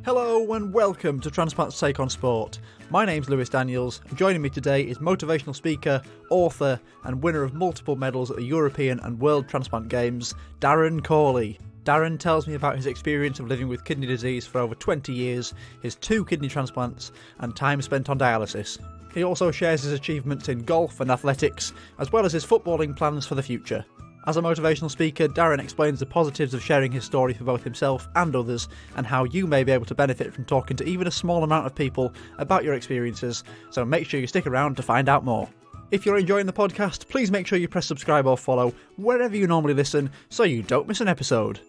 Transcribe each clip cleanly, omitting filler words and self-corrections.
Hello and welcome to Transplants Take on Sport. My name's Lewis Daniels, and joining me today is motivational speaker, author and winner of multiple medals at the European and World Transplant Games, Darren Cawley. Darren tells me about his experience of living with kidney disease for over 20 years, his 2 kidney transplants and time spent on dialysis. He also shares his achievements in golf and athletics, as well as his footballing plans for the future. As a motivational speaker, Darren explains the positives of sharing his story for both himself and others, and how you may be able to benefit from talking to even a small amount of people about your experiences, so make sure you stick around to find out more. If you're enjoying the podcast, please make sure you press subscribe or follow wherever you normally listen, so you don't miss an episode.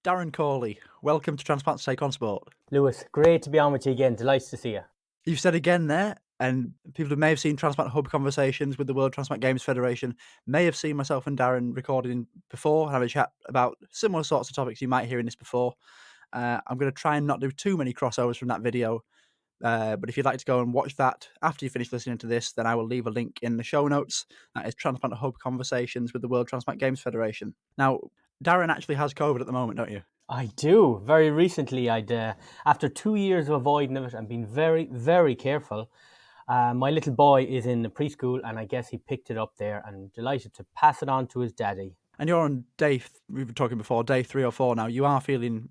Darren Cawley, welcome to Transplants Take on Sport. Lewis, great to be on with you again. Delighted to see you. You've said again there, and people who may have seen Transplant Hub conversations with the World Transplant Games Federation may have seen myself and Darren recording before and have a chat about similar sorts of topics you might hear in this before. I'm going to try and not do too many crossovers from that video, but if you'd like to go and watch that after you finish listening to this, then I will leave a link in the show notes. That is Transplant Hub conversations with the World Transplant Games Federation. Now, Darren actually has COVID at the moment, don't you? I do. Very recently, after 2 years of avoiding it and being very, very careful, my little boy is in the preschool, and I guess he picked it up there, and delighted to pass it on to his daddy. And you're on we were talking before, day 3 or 4 now. You're feeling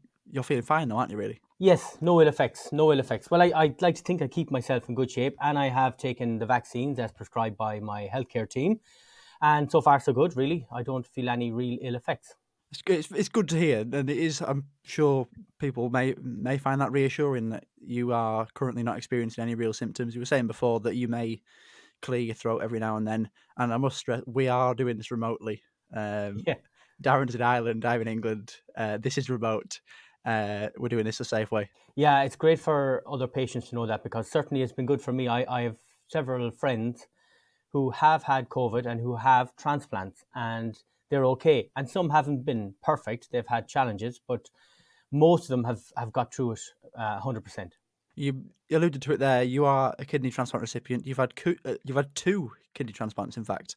fine though, aren't you, really? Yes, no ill effects. Well, I'd like to think I keep myself in good shape, and I have taken the vaccines as prescribed by my healthcare team, and so far so good, really. I don't feel any real ill effects. It's good to hear, and it is. I'm sure people may find that reassuring that you are currently not experiencing any real symptoms. You were saying before that you may clear your throat every now and then, and I must stress we are doing this remotely. Darren's in Ireland, I'm in England. This is remote. We're doing this a safe way. Yeah, it's great for other patients to know that, because certainly it's been good for me. I have several friends who have had COVID and who have transplants, and they're okay. And some haven't been perfect. They've had challenges, but most of them have got through it 100%. You alluded to it there. You are a kidney transplant recipient. You've had 2 kidney transplants, in fact,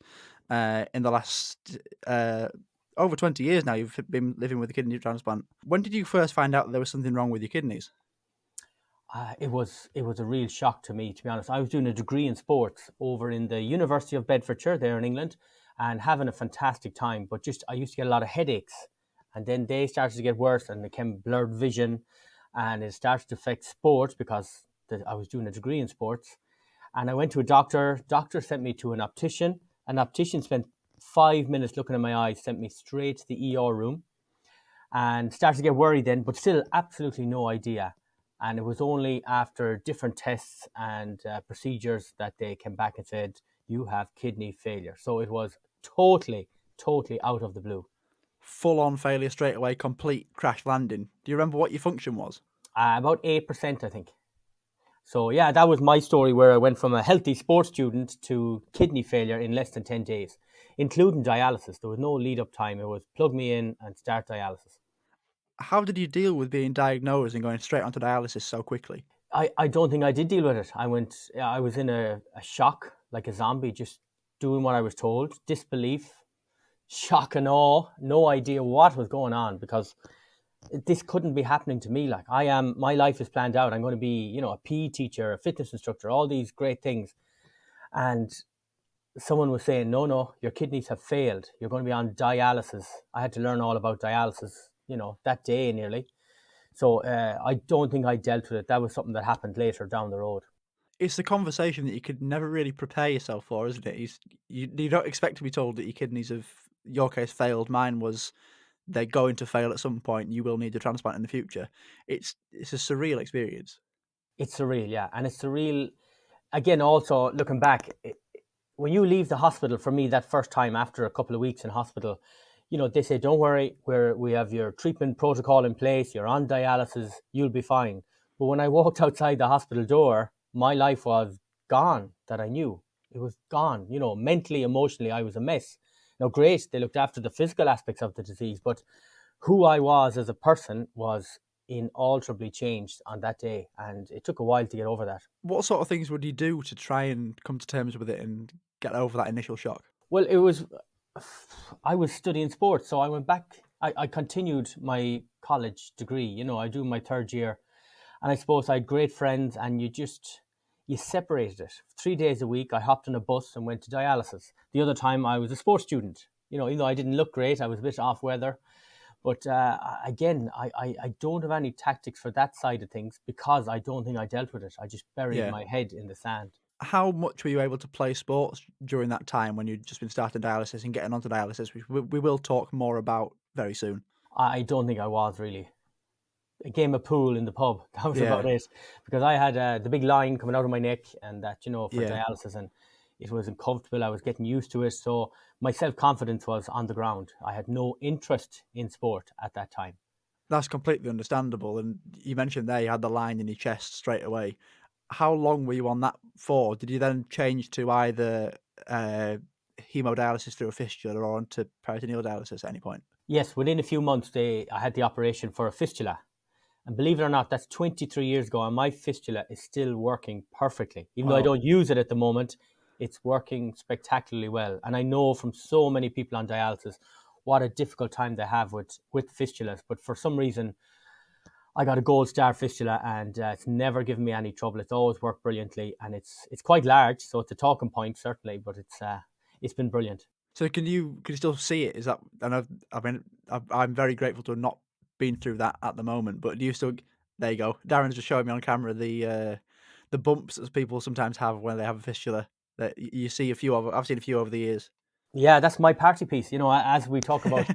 in the last over 20 years now. You've been living with a kidney transplant. When did you first find out that there was something wrong with your kidneys? It was a real shock to me, to be honest. I was doing a degree in sports over in the University of Bedfordshire there in England, and having a fantastic time, but I used to get a lot of headaches, and then they started to get worse, and it became blurred vision, and it started to affect sports because I was doing a degree in sports. And I went to a doctor. Doctor sent me to an optician. An optician spent 5 minutes looking at my eyes, sent me straight to the ER room, and started to get worried then, but still absolutely no idea. And it was only after different tests and procedures that they came back and said, you have kidney failure. So it was totally out of the blue. Full-on failure straight away, complete crash landing. Do you remember what your function was? About 8%, I think. So yeah, that was my story, where I went from a healthy sports student to kidney failure in less than 10 days, including dialysis. There was no lead-up time. It was plug me in and start dialysis. How did you deal with being diagnosed and going straight onto dialysis so quickly? I don't think I did deal with it. I was in a shock, like a zombie, just doing what I was told. Disbelief, shock and awe, no idea what was going on, because this couldn't be happening to me. Like, my life is planned out. I'm going to be, a PE teacher, a fitness instructor, all these great things. And someone was saying, no, your kidneys have failed. You're going to be on dialysis. I had to learn all about dialysis, that day nearly. So I don't think I dealt with it. That was something that happened later down the road. It's a conversation that you could never really prepare yourself for, isn't it? You don't expect to be told that your kidneys have, in your case, failed. Mine was, they're going to fail at some point. You will need a transplant in the future. It's a surreal experience. It's surreal, yeah. And it's surreal, again, also looking back, when you leave the hospital, for me, that first time after a couple of weeks in hospital, they say, don't worry, we have your treatment protocol in place, you're on dialysis, you'll be fine. But when I walked outside the hospital door, my life was gone, that I knew. It was gone. Mentally, emotionally, I was a mess. Now, great, they looked after the physical aspects of the disease, but who I was as a person was inalterably changed on that day, and it took a while to get over that. What sort of things would you do to try and come to terms with it and get over that initial shock? Well, I was studying sports, so I went back. I continued my college degree. I do my third year, and I suppose I had great friends, and you separated it. 3 days a week, I hopped on a bus and went to dialysis. The other time, I was a sports student. Even though I didn't look great, I was a bit off weather. But again, I don't have any tactics for that side of things because I don't think I dealt with it. I just buried Yeah. my head in the sand. How much were you able to play sports during that time when you'd just been starting dialysis and getting onto dialysis, which we will talk more about very soon? I don't think I was really. A game of pool in the pub. That was Yeah. about it. Because I had the big line coming out of my neck and that, for Yeah. dialysis, and it was uncomfortable. I was getting used to it. So my self-confidence was on the ground. I had no interest in sport at that time. That's completely understandable. And you mentioned there you had the line in your chest straight away. How long were you on that for? Did you then change to either hemodialysis through a fistula or onto peritoneal dialysis at any point? Yes, within a few months, I had the operation for a fistula. And believe it or not, that's 23 years ago, and my fistula is still working perfectly. Even though I Wow. don't use it at the moment, it's working spectacularly well. And I know from so many people on dialysis what a difficult time they have with fistulas. But for some reason, I got a gold star fistula, and it's never given me any trouble. It's always worked brilliantly, and it's quite large, so it's a talking point certainly. But it's been brilliant. So can you still see it? Is that, and I'm very grateful to have not been through that at the moment. But do you still? There you go. Darren's just showing me on camera the bumps that people sometimes have when they have a fistula. That you see a few of. I've seen a few over the years. Yeah, that's my party piece. As we talk about,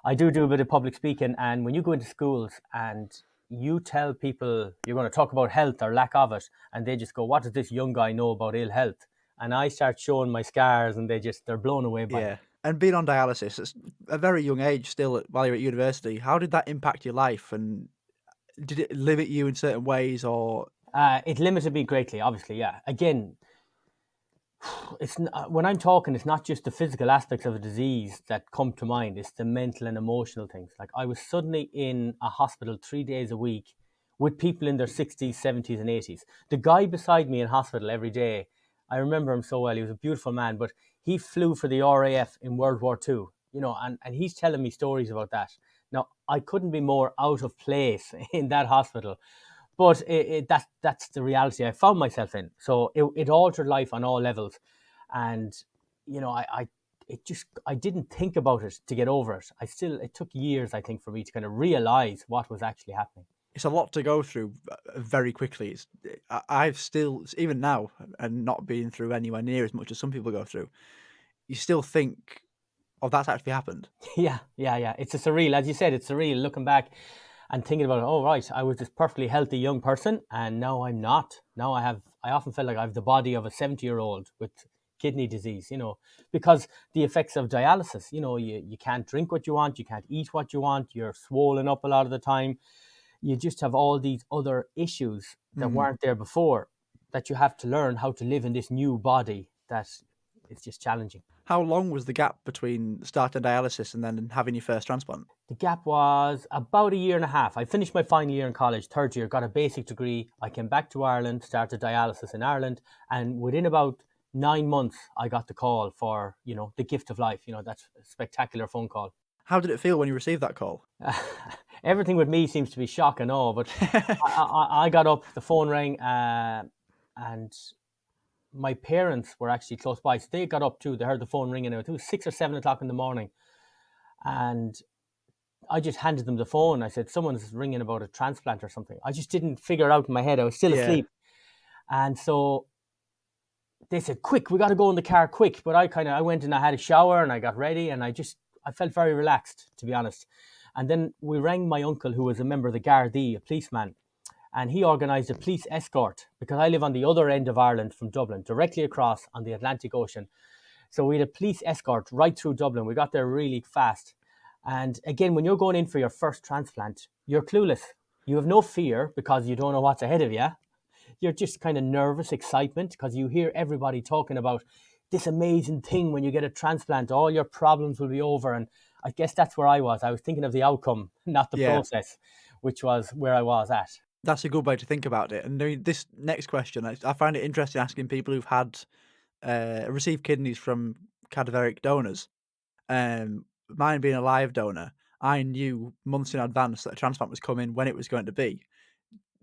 I do a bit of public speaking, and when you go into schools and you tell people you're going to talk about health or lack of it, and they just go, "What does this young guy know about ill health?" And I start showing my scars, and they're blown away by it. Yeah, and being on dialysis at a very young age, still while you're at university, how did that impact your life, and did it limit you in certain ways, or? It limited me greatly, obviously. Yeah. Again, when I'm talking, it's not just the physical aspects of the disease that come to mind. It's the mental and emotional things. Like I was suddenly in a hospital 3 days a week with people in their 60s, 70s, and 80s. The guy beside me in hospital every day, I remember him so well. He was a beautiful man, but he flew for the RAF in World War II. And he's telling me stories about that. Now, I couldn't be more out of place in that hospital. But that's the reality I found myself in. So it altered life on all levels, and I didn't think about it to get over it. It took years, I think, for me to kind of realize what was actually happening. It's a lot to go through very quickly. I've still, even now, and not being through anywhere near as much as some people go through, you still think, "Oh, that's actually happened." Yeah. It's a surreal, as you said, it's surreal looking back and thinking about, oh right, I was this perfectly healthy young person, and now I'm not. Now I often feel like I have the body of a 70-year-old with kidney disease, because the effects of dialysis, you can't drink what you want, you can't eat what you want, you're swollen up a lot of the time. You just have all these other issues that weren't there before, that you have to learn how to live in this new body that it's just challenging. How long was the gap between starting dialysis and then having your first transplant? The gap was about a year and a half. I finished my final year in college, third year, got a basic degree. I came back to Ireland, started dialysis in Ireland, and within about 9 months, I got the call for, the gift of life, that spectacular phone call. How did it feel when you received that call? Everything with me seems to be shock and awe, but I got up, the phone rang, and my parents were actually close by. So they got up too. They heard the phone ringing. It was 6 or 7 o'clock in the morning. And I just handed them the phone. I said, someone's ringing about a transplant or something. I just didn't figure it out in my head. I was still asleep. And so they said, quick, we got to go in the car quick. But I went and I had a shower and I got ready and I felt very relaxed, to be honest. And then we rang my uncle, who was a member of the Gardaí, a policeman. And he organised a police escort because I live on the other end of Ireland from Dublin, directly across on the Atlantic Ocean. So we had a police escort right through Dublin. We got there really fast. And again, when you're going in for your first transplant, you're clueless. You have no fear because you don't know what's ahead of you. You're just kind of nervous, excitement, because you hear everybody talking about this amazing thing when you get a transplant. All your problems will be over. And I guess that's where I was. I was thinking of the outcome, not the process. which was where I was at. That's a good way to think about it. And I mean, this next question, I find it interesting asking people who've had received kidneys from cadaveric donors. Mine being a live donor, I knew months in advance that a transplant was coming when it was going to be.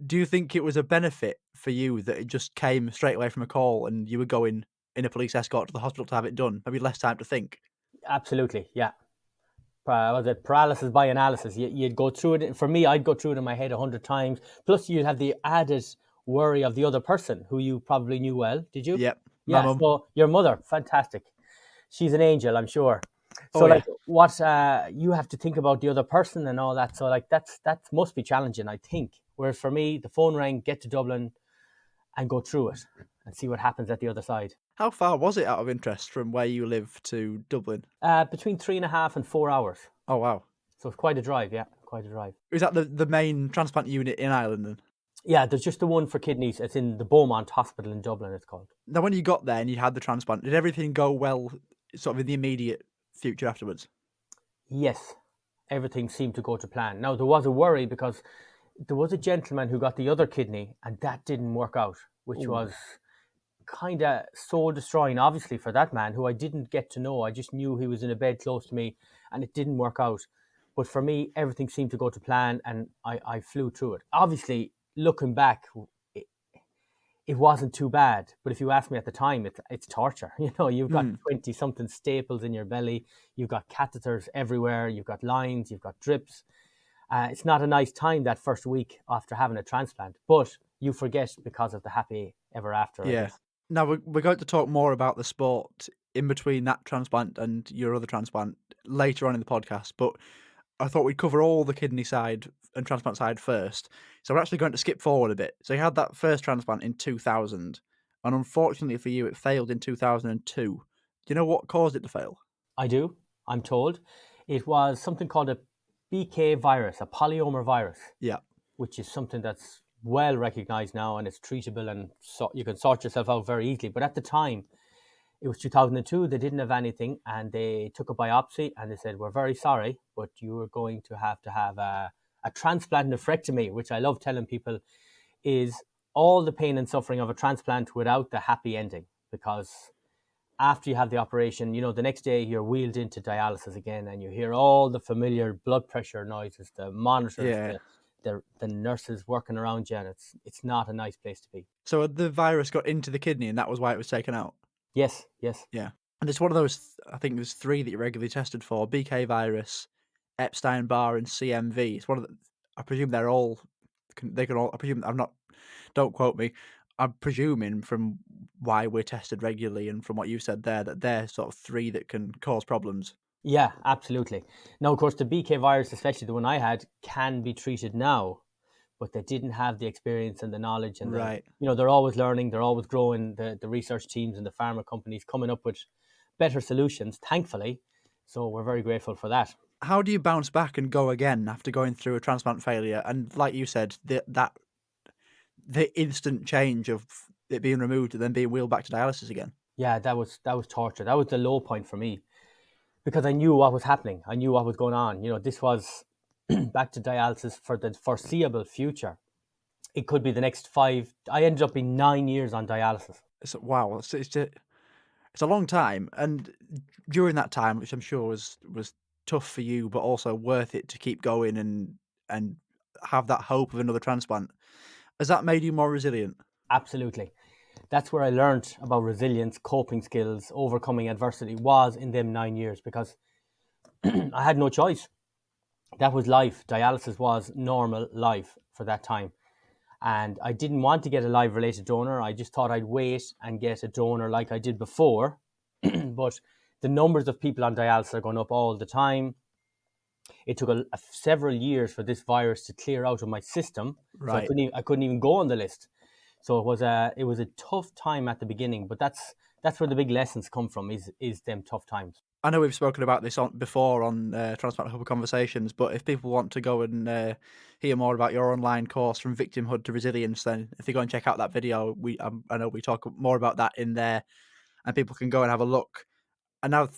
Do you think it was a benefit for you that it just came straight away from a call and you were going in a police escort to the hospital to have it done? Maybe less time to think. Absolutely, yeah. Was it paralysis by analysis? You'd go through it. For me, I'd go through it in my head 100 times. Plus, you'd have the added worry of the other person who you probably knew well. Did you? Yep, my Yeah. mum. So your mother, fantastic. She's an angel, I'm sure. So Oh, yeah. like, what you have to think about the other person and all that. So like, that must be challenging, I think. Whereas for me, the phone rang, get to Dublin, and go through it and see what happens at the other side. How far was it out of interest from where you live to Dublin? Between 3.5 and 4 hours. Oh, wow. So it's quite a drive, yeah, quite a drive. Is that the main transplant unit in Ireland then? Yeah, there's just the one for kidneys. It's in the Beaumont Hospital in Dublin, it's called. Now, when you got there and you had the transplant, did everything go well sort of in the immediate future afterwards? Yes, everything seemed to go to plan. Now, there was a worry because there was a gentleman who got the other kidney and that didn't work out, which was kind of soul destroying, obviously, for that man who I didn't get to know. I just knew he was in a bed close to me and it didn't work out. But for me, everything seemed to go to plan and I flew through it. Obviously, looking back, it wasn't too bad. But if you ask me at the time, it's torture. You know, you've got 20-something staples in your belly. You've got catheters everywhere. You've got lines. You've got drips. It's not a nice time that first week after having a transplant. But you forget because of the happy ever after. Yeah. Now, we're going to talk more about the sport in between that transplant and your other transplant later on in the podcast. But I thought we'd cover all the kidney side and transplant side first. So we're actually going to skip forward a bit. So you had that first transplant in 2000, and unfortunately for you, it failed in 2002. Do you know what caused it to fail? I do, I'm told. It was something called a BK virus, a polyomer virus. Yeah. Which is something that's well recognized now and it's treatable and so you can sort yourself out very easily. But at the time, it was 2002, they didn't have anything and they took a biopsy and they said, we're very sorry, but you are going to have a transplant nephrectomy, which I love telling people is all the pain and suffering of a transplant without the happy ending. Because after you have the operation, you know, the next day you're wheeled into dialysis again and you hear all the familiar blood pressure noises, the monitors, the nurses working around you, and it's not a nice place to be. So the virus got into the kidney and that was why it was taken out? Yes. Yeah. And it's one of those, I think there's 3 that you're regularly tested for: BK virus, Epstein-Barr, and CMV. It's one of the, I presume they can all, I presume, don't quote me, I'm presuming from why we're tested regularly and from what you said there, that they're sort of 3 that can cause problems. Yeah, absolutely. Now, of course, the BK virus, especially the one I had, can be treated now, but they didn't have the experience and the knowledge. And Right. you know, they're always learning, they're always growing, the research teams and the pharma companies coming up with better solutions, thankfully. So we're very grateful for that. How do you bounce back and go again after going through a transplant failure? And like you said, the instant change of it being removed and then being wheeled back to dialysis again. Yeah, that was torture. That was the low point for me because I knew what was happening. I knew what was going on. You know, this was back to dialysis for the foreseeable future. It could be the next 5. I ended up being 9 years on dialysis. Wow, it's a long time. And during that time, which I'm sure was tough for you, but also worth it to keep going and have that hope of another transplant, has that made you more resilient? Absolutely. That's where I learned about resilience, coping skills, overcoming adversity was in them 9 years because I had no choice. That was life. Dialysis was normal life for that time. And I didn't want to get a live related donor. I just thought I'd wait and get a donor like I did before. But the numbers of people on dialysis are going up all the time. It took several years for this virus to clear out of my system. Right. So I couldn't even go on the list. So it was a tough time at the beginning, but that's where the big lessons come from is them tough times. I know we've spoken about this before on Transplant Hub Conversations, but if people want to go and hear more about your online course From Victimhood to Resilience, then if they go and check out that video, I know we talk more about that in there, and people can go and have a look. And now,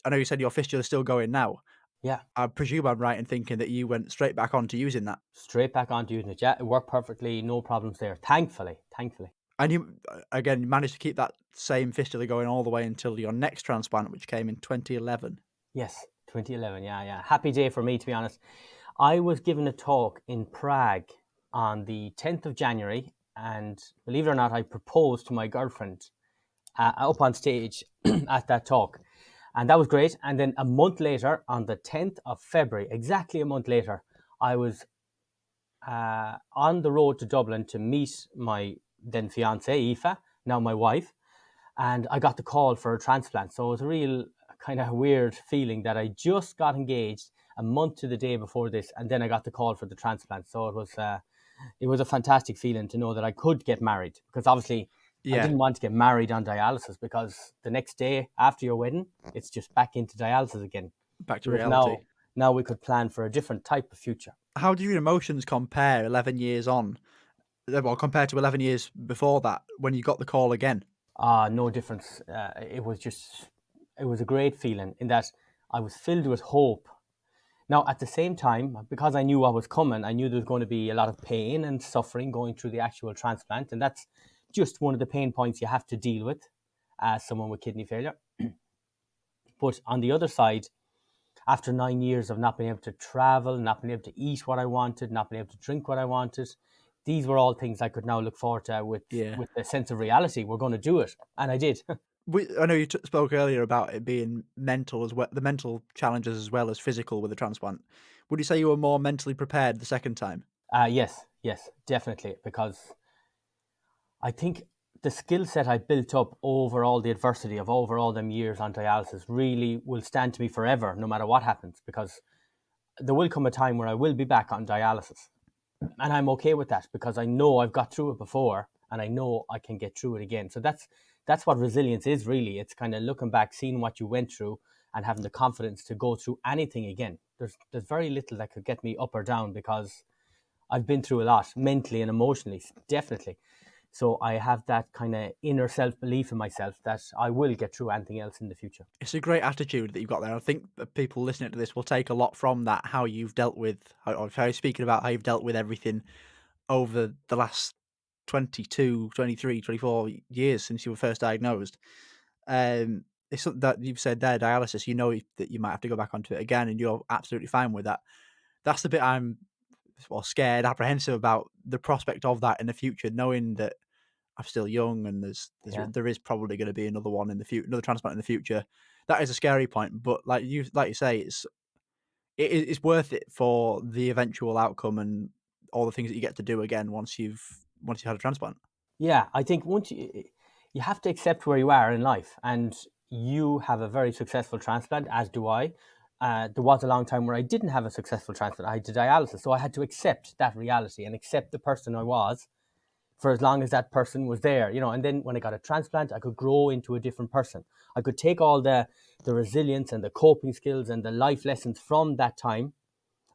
I know you said your fistula is still going now. Yeah, I presume I'm right in thinking that you went straight back on to using that. straight back onto using it. Yeah, it worked perfectly, no problems there. Thankfully, thankfully. And you, again, you managed to keep that same fistula going all the way until your next transplant, which came in 2011. Yes, 2011. Yeah, yeah. Happy day for me, to be honest. I was given a talk in Prague on the 10th of January, and believe it or not, I proposed to my girlfriend up on stage at that talk. And that was great. And then a month later, on the 10th of February, exactly a month later, I was on the road to Dublin to meet my then fiancée, Aoife, now my wife, and I got the call for a transplant. So it was a real kind of weird feeling that I just got engaged a month to the day before this, and then I got the call for the transplant. So it was a fantastic feeling to know that I could get married, because obviously I Yeah, didn't want to get married on dialysis, because the next day after your wedding, it's just back into dialysis again. back to Whereas reality. now we could plan for a different type of future. How do your emotions compare 11 years on? Well, compared to 11 years before that, when you got the call again? No difference. It was a great feeling in that I was filled with hope. Now, at the same time, because I knew what was coming, I knew there was going to be a lot of pain and suffering going through the actual transplant. And that's just one of the pain points you have to deal with as someone with kidney failure. But on the other side, after 9 years of not being able to travel, not being able to eat what I wanted, not being able to drink what I wanted, these were all things I could now look forward to Yeah. with a sense of reality. We're going to do it. And I did. I know you spoke earlier about it being mental as well, the mental challenges as well as physical with the transplant. Would you say you were more mentally prepared the second time? Yes, yes, definitely. Because I think the skill set I built up over all the adversity of over all them years on dialysis really will stand to me forever, no matter what happens. Because there will come a time where I will be back on dialysis. And I'm okay with that, because I know I've got through it before, and I know I can get through it again. So that's what resilience is, really. It's kind of looking back, seeing what you went through, and having the confidence to go through anything again. There's very little that could get me up or down, because I've been through a lot mentally and emotionally, definitely. So I have that kind of inner self belief in myself that I will get through anything else in the future. It's a great attitude that you've got there. I think that people listening to this will take a lot from that, how you've dealt with, how you're speaking about how you've dealt with everything over the last 22, 23, 24 years since you were first diagnosed. It's something that you've said there, dialysis, you know that you might have to go back onto it again, and you're absolutely fine with that. That's the bit I'm scared, apprehensive about the prospect of that in the future, knowing that I'm still young and Yeah. there is probably going to be another one in the future, another transplant in the future. That is a scary point, but like you say, it's worth it for the eventual outcome and all the things that you get to do again once you've had a transplant. Yeah, I think once you have to accept where you are in life, and you have a very successful transplant, as do I. There was a long time where I didn't have a successful transplant. I had to dialysis, so I had to accept that reality and accept the person I was for as long as that person was there, you know. And then when I got a transplant, I could grow into a different person. I could take all the resilience and the coping skills and the life lessons from that time,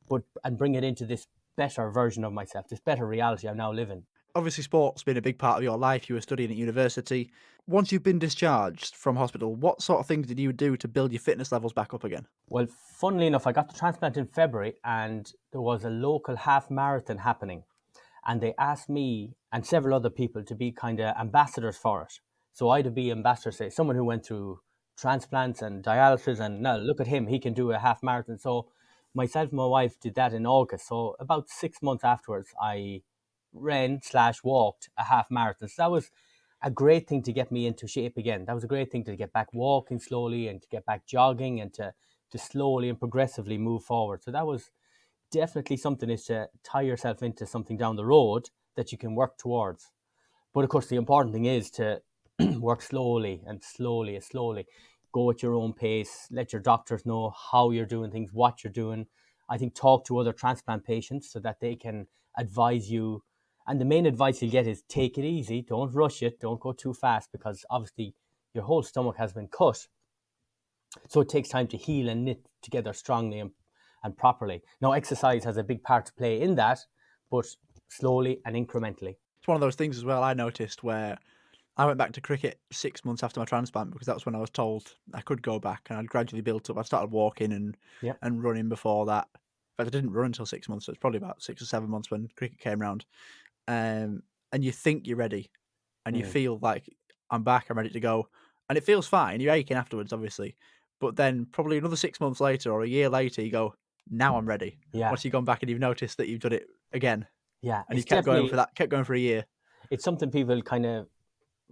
but and bring it into this better version of myself, this better reality I'm now living. Obviously, sport's been a big part of your life. You were studying at university. Once you've been discharged from hospital, what sort of things did you do to build your fitness levels back up again? Well, funnily enough, I got the transplant in February, and there was a local half marathon happening. And they asked me and several other people to be kind of ambassadors for it. So I'd be ambassador, say, someone who went through transplants and dialysis, and now look at him, he can do a half marathon. So myself and my wife did that in August. So about 6 months afterwards, I ran slash walked a half marathon. So that was a great thing to get me into shape again. That was a great thing to get back walking slowly and to get back jogging and to slowly and progressively move forward. So that was definitely something, is to tie yourself into something down the road that you can work towards. But of course, the important thing is to work slowly and slowly and slowly. Go at your own pace. Let your doctors know how you're doing things, what you're doing. I think talk to other transplant patients so that they can advise you. And the main advice you get is take it easy. Don't rush it. Don't go too fast, because obviously your whole stomach has been cut. So it takes time to heal and knit together strongly and properly. Now, exercise has a big part to play in that, but slowly and incrementally. It's one of those things as well I noticed where I went back to cricket 6 months after my transplant because that's when I was told I could go back, and I'd gradually built up. I started walking Yeah. and running before that. But I didn't run until 6 months, so it's probably about 6 or 7 months when cricket came round. And you think you're ready, and you Mm. feel like I'm back, I'm ready to go, and it feels fine. You're aching afterwards, obviously, but then probably another 6 months later or a year later, you go, now I'm ready. Yeah. Once you've gone back and you've noticed that you've done it again, Yeah. and you It's kept going for definitely, that, kept going for a year. it's something people kind of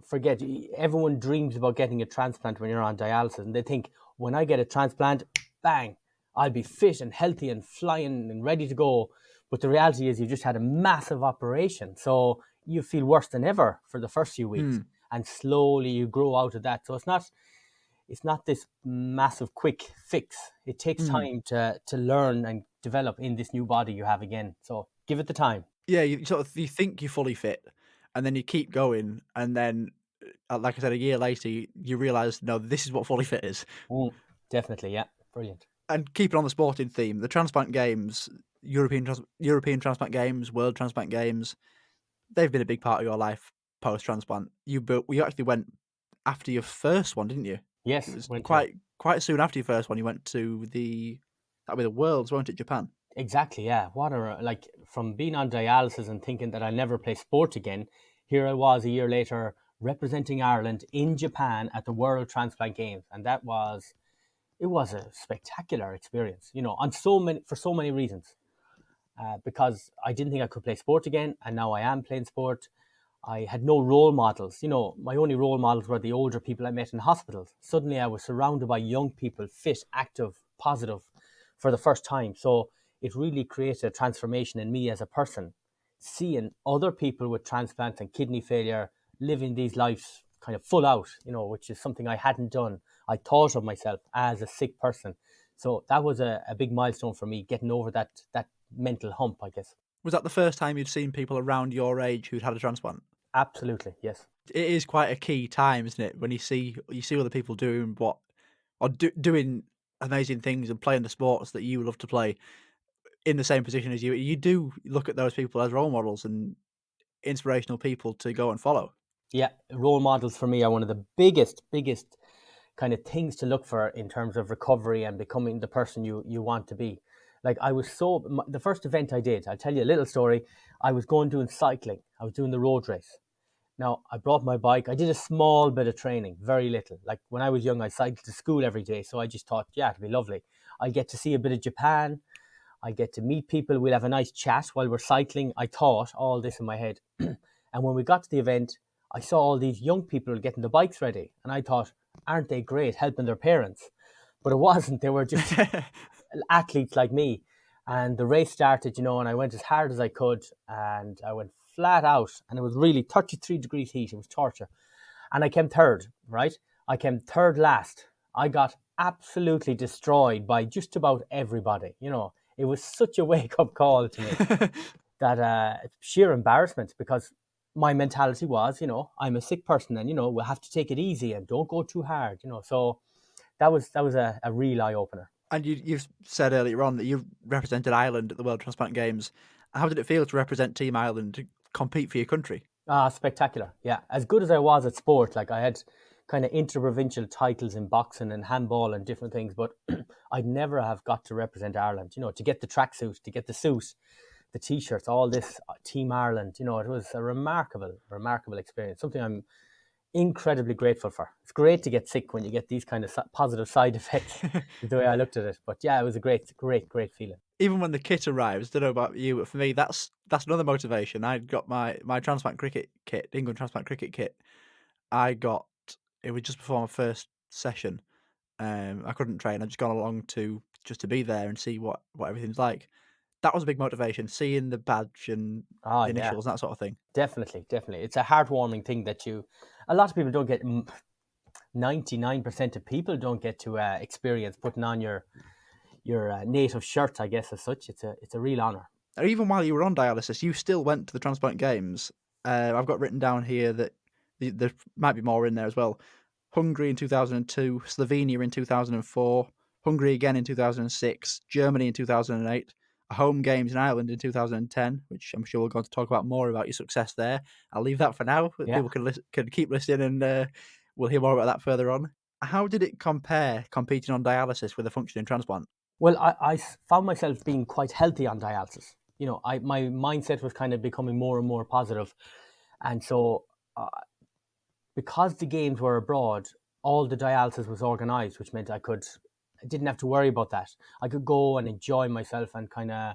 forget. Everyone dreams about getting a transplant when you're on dialysis, and they think, when I get a transplant, bang, I'll be fit and healthy and flying and ready to go. But the reality is, you just had a massive operation, so you feel worse than ever for the first few weeks, Hmm. and slowly you grow out of that. So it's not this massive quick fix. It takes Hmm. time to learn and develop in this new body you have again. So give it the time. Yeah, you sort of you think you're fully fit, and then you keep going, and then, like I said, a year later, you realise, no, this is what fully fit is. Mm, definitely, yeah, brilliant. And keeping on the sporting theme, the transplant games, European transplant games, World transplant games, they've been a big part of your life post transplant. You actually went after your first one, didn't you? It Yes, was winter. quite soon after your first one. You went to that'll be the Worlds, won't it? Japan. Exactly, yeah. What a like from being on dialysis and thinking that I'll never play sport again. Here I was a year later representing Ireland in Japan at the World Transplant Games, and it was a spectacular experience. On so many reasons. Because I didn't think I could play sport again, and now I am playing sport. I had no role models. My only role models were the older people I met in hospitals. Suddenly, I was surrounded by young people, fit, active, positive, for the first time. So it really created a transformation in me as a person, seeing other people with transplants and kidney failure living these lives kind of full out, which is something I hadn't done. I thought of myself as a sick person. So that was a big milestone for me, getting over that mental hump, I guess. Was that the first time you'd seen people around your age who'd had a transplant? Absolutely, yes. It is quite a key time, isn't it, when you see other people doing what or doing amazing things and playing the sports that you love to play in the same position as you. You do look at those people as role models and inspirational people to go and follow. Yeah, role models for me are one of the biggest kind of things to look for in terms of recovery and becoming the person you want to be. Like the first event I did, I'll tell you a little story. I was going doing cycling. I was doing the road race. Now, I brought my bike. I did a small bit of training, very little. Like when I was young, I cycled to school every day. So I just thought, yeah, it'd be lovely. I get to see a bit of Japan. I get to meet people. We'll have a nice chat while we're cycling. I thought all this in my head. And when we got to the event, I saw all these young people getting the bikes ready. And I thought, aren't they great helping their parents? But it wasn't. They were just athletes like me. And the race started, and I went as hard as I could, and I went flat out, and it was really 33 degrees heat. It was torture. And I came third, right? I came third last. I got absolutely destroyed by just about everybody. It was such a wake up call to me that sheer embarrassment, because my mentality was, I'm a sick person, and we'll have to take it easy and don't go too hard. So that was a real eye opener. And you've said earlier on that you represented Ireland at the World Transplant Games. How did it feel to represent Team Ireland, to compete for your country? Ah, spectacular. Yeah. As good as I was at sport, like I had kind of interprovincial titles in boxing and handball and different things, but I'd never have got to represent Ireland, to get the tracksuit, to get the suit, the t-shirts, all this Team Ireland, it was a remarkable experience, something I'm incredibly grateful for. It's great to get sick when you get these kind of positive side effects, is the way I looked at it. But yeah, it was a great feeling. Even when the kit arrives, don't know about you, but for me, that's another motivation. I got my transplant cricket kit, England transplant cricket kit. I got it was just before my first session. I couldn't train. I just gone along to be there and see what everything's like. That was a big motivation, seeing the badge and Ah, yeah, initials and that sort of thing. definitely. It's a heartwarming thing that a lot of people don't get. 99% of people don't get to experience putting on your native shirt, I guess, as such. It's a real honor. And even while you were on dialysis, you still went to the transplant games. I've got written down here that there might be more in there as well. Hungary in 2002, Slovenia in 2004, Hungary again in 2006, Germany in 2008, home games in Ireland in 2010, which I'm sure we're going to talk about more about your success there. I'll leave that for now. Yeah. People can keep listening, and we'll hear more about that further on. How did it compare competing on dialysis with a functioning transplant? Well, I found myself being quite healthy on dialysis. My mindset was kind of becoming more and more positive, and so uh, because the games were abroad, all the dialysis was organised, which meant I didn't have to worry about that. I could go and enjoy myself and kind of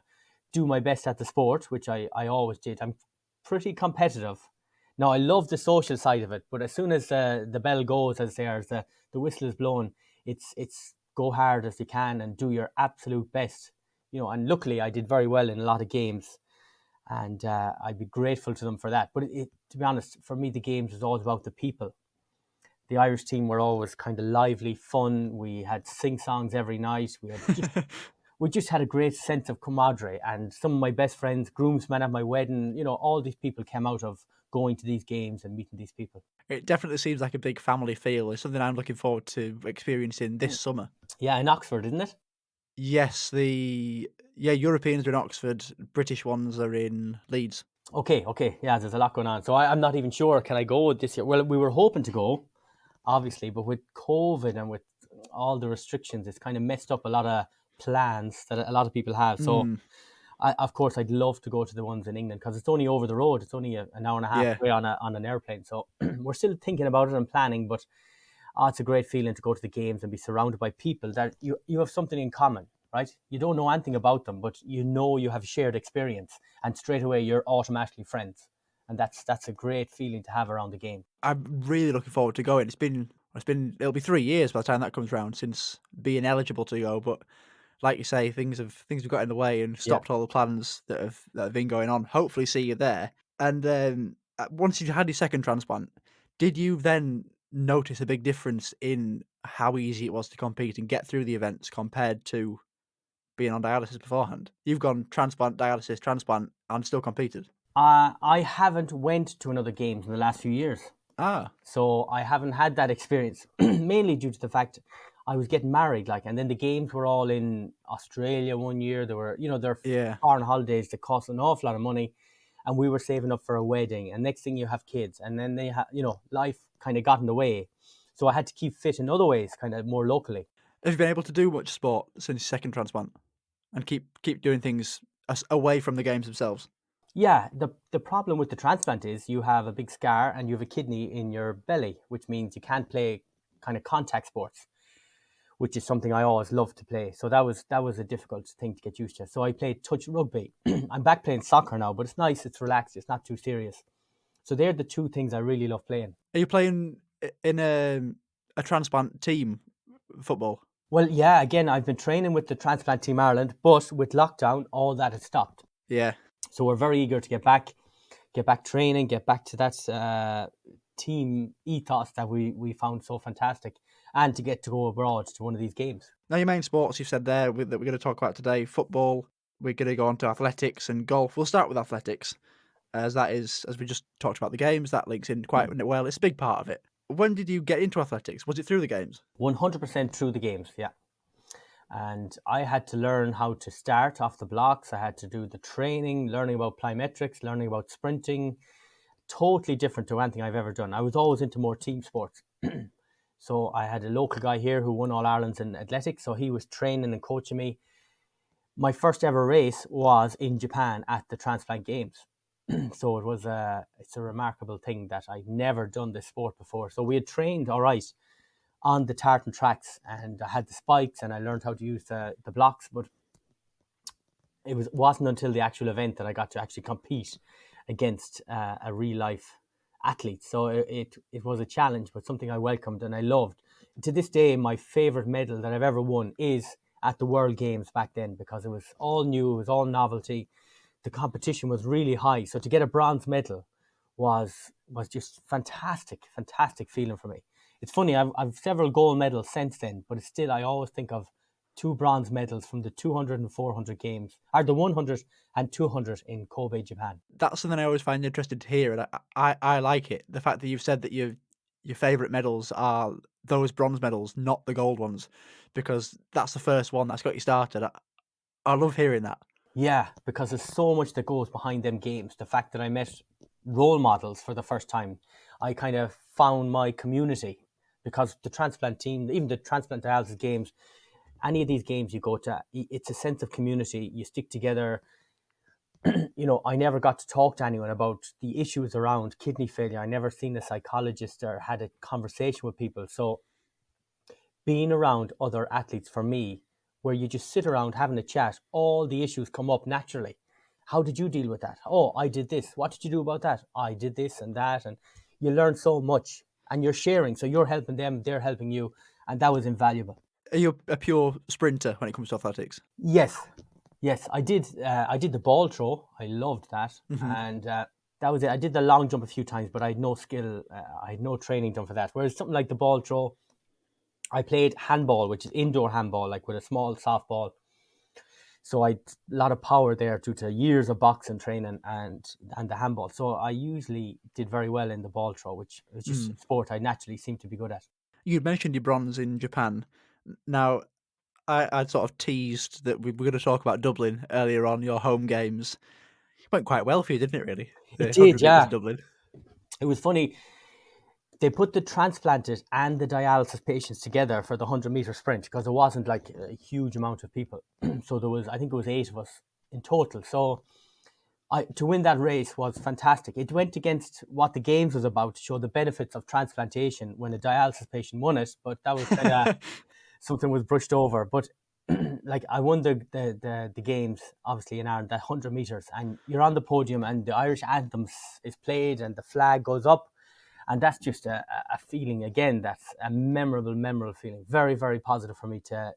do my best at the sport, which I always did. I'm pretty competitive. Now I love the social side of it, but as soon as the bell goes, as the whistle is blown, it's go hard as you can and do your absolute best. And luckily I did very well in a lot of games, and I'd be grateful to them for that. But to be honest, for me, the games was always about the people. The Irish team were always kind of lively, fun. We had sing songs every night. We just had a great sense of camaraderie. And some of my best friends, groomsmen at my wedding, all these people came out of going to these games and meeting these people. It definitely seems like a big family feel. It's something I'm looking forward to experiencing this summer. Yeah, in Oxford, isn't it? Yes, Europeans are in Oxford, British ones are in Leeds. Okay. Yeah, there's a lot going on. So I'm not even sure, can I go this year? Well, we were hoping to go, obviously, but with COVID and with all the restrictions, it's kind of messed up a lot of plans that a lot of people have. So, of course, I'd love to go to the ones in England because it's only over the road. It's only an hour and a half Yeah. away on an airplane. So we're still thinking about it and planning, but it's a great feeling to go to the games and be surrounded by people that you have something in common, right? You don't know anything about them, but you have shared experience, and straight away you're automatically friends. And that's a great feeling to have around the game. I'm really looking forward to going. It'll be 3 years by the time that comes around since being eligible to go. But like you say, things have got in the way and Yeah. stopped all the plans that have been going on. Hopefully, see you there. And once you had your second transplant, did you then notice a big difference in how easy it was to compete and get through the events compared to being on dialysis beforehand? You've gone transplant, dialysis, transplant, and still competed. I haven't went to another games in the last few years. Ah, So I haven't had that experience, mainly due to the fact I was getting married, and then the games were all in Australia one year. There were, they're yeah. foreign holidays that cost an awful lot of money, and we were saving up for a wedding. And next thing you have kids, and then life kind of got in the way. So I had to keep fit in other ways, kind of more locally. Have you been able to do much sport since your second transplant and keep doing things away from the games themselves? Yeah, the problem with the transplant is you have a big scar and you have a kidney in your belly, which means you can't play kind of contact sports, which is something I always loved to play. So that was a difficult thing to get used to. So I played touch rugby. I'm back playing soccer now, but it's nice, it's relaxed, it's not too serious. So they're the two things I really love playing. Are you playing in a transplant team football? Well, yeah, again, I've been training with the Transplant Team Ireland, but with lockdown, all that has stopped. Yeah. So we're very eager to get back training, get back to that team ethos that we found so fantastic, and to get to go abroad to one of these games. Now, your main sports you've said there that we're going to talk about today: football. We're going to go on to athletics and golf. We'll start with athletics, as that is, as we just talked about the games, that links in quite well. It's a big part of it. When did you get into athletics? Was it through the games? 100% through the games, yeah. And I had to learn how to start off the blocks. I had to do the training, learning about plyometrics, learning about sprinting. Totally different to anything I've ever done. I was always into more team sports. So I had a local guy here who won All Ireland's in athletics. So he was training and coaching me. My first ever race was in Japan at the Transplant Games. So it's a remarkable thing that I'd never done this sport before. So we had trained all right on the tartan tracks, and I had the spikes and I learned how to use the blocks, but wasn't until the actual event that I got to actually compete against a real life athlete. So it was a challenge, but something I welcomed and I loved. To this day, my favorite medal that I've ever won is at the World Games back then, because it was all new, it was all novelty. The competition was really high. So to get a bronze medal was just fantastic feeling for me. It's funny, I've several gold medals since then, but it's still, I always think of two bronze medals from the 200 and 400 games, or the 100 and 200 in Kobe, Japan. That's something I always find interesting to hear, and I like it. The fact that you've said that your favourite medals are those bronze medals, not the gold ones, because that's the first one that's got you started. I love hearing that. Yeah, because there's so much that goes behind them games. The fact that I met role models for the first time, I kind of found my community because the transplant team, even the transplant dialysis games, any of these games you go to, it's a sense of community. You stick together. I never got to talk to anyone about the issues around kidney failure. I never seen a psychologist or had a conversation with people. So being around other athletes for me, where you just sit around having a chat, all the issues come up naturally. How did you deal with that? Oh, I did this. What did you do about that? I did this and that. And you learn so much and you're sharing. So you're helping them, they're helping you. And that was invaluable. Are you a pure sprinter when it comes to athletics? Yes. Yes, I did. I did the ball throw. I loved that. Hmm. And that was it. I did the long jump a few times, but I had no skill. I had no training done for that. Whereas something like the ball throw, I played handball, which is indoor handball, like with a small softball. So I had a lot of power there due to years of boxing training and the handball. So I usually did very well in the ball throw, which is just a sport I naturally seem to be good at. You'd mentioned your bronze in Japan. Now, I'd sort of teased that we were going to talk about Dublin earlier on, your home games. It went quite well for you, didn't it, really? The It did, 100 metres in yeah. Dublin. It was funny. They put the transplanted and the dialysis patients together for the 100-meter sprint because there wasn't like a huge amount of people. So there was, I think it was 8 of us in total. So to win that race was fantastic. It went against what the games was about to show the benefits of transplantation when a dialysis patient won it, but that was kind of something was brushed over. But like I won the games obviously in Ireland, that 100 meters, and you're on the podium and the Irish anthem is played and the flag goes up, and that's just a feeling again. That's a memorable feeling. Very very positive for me to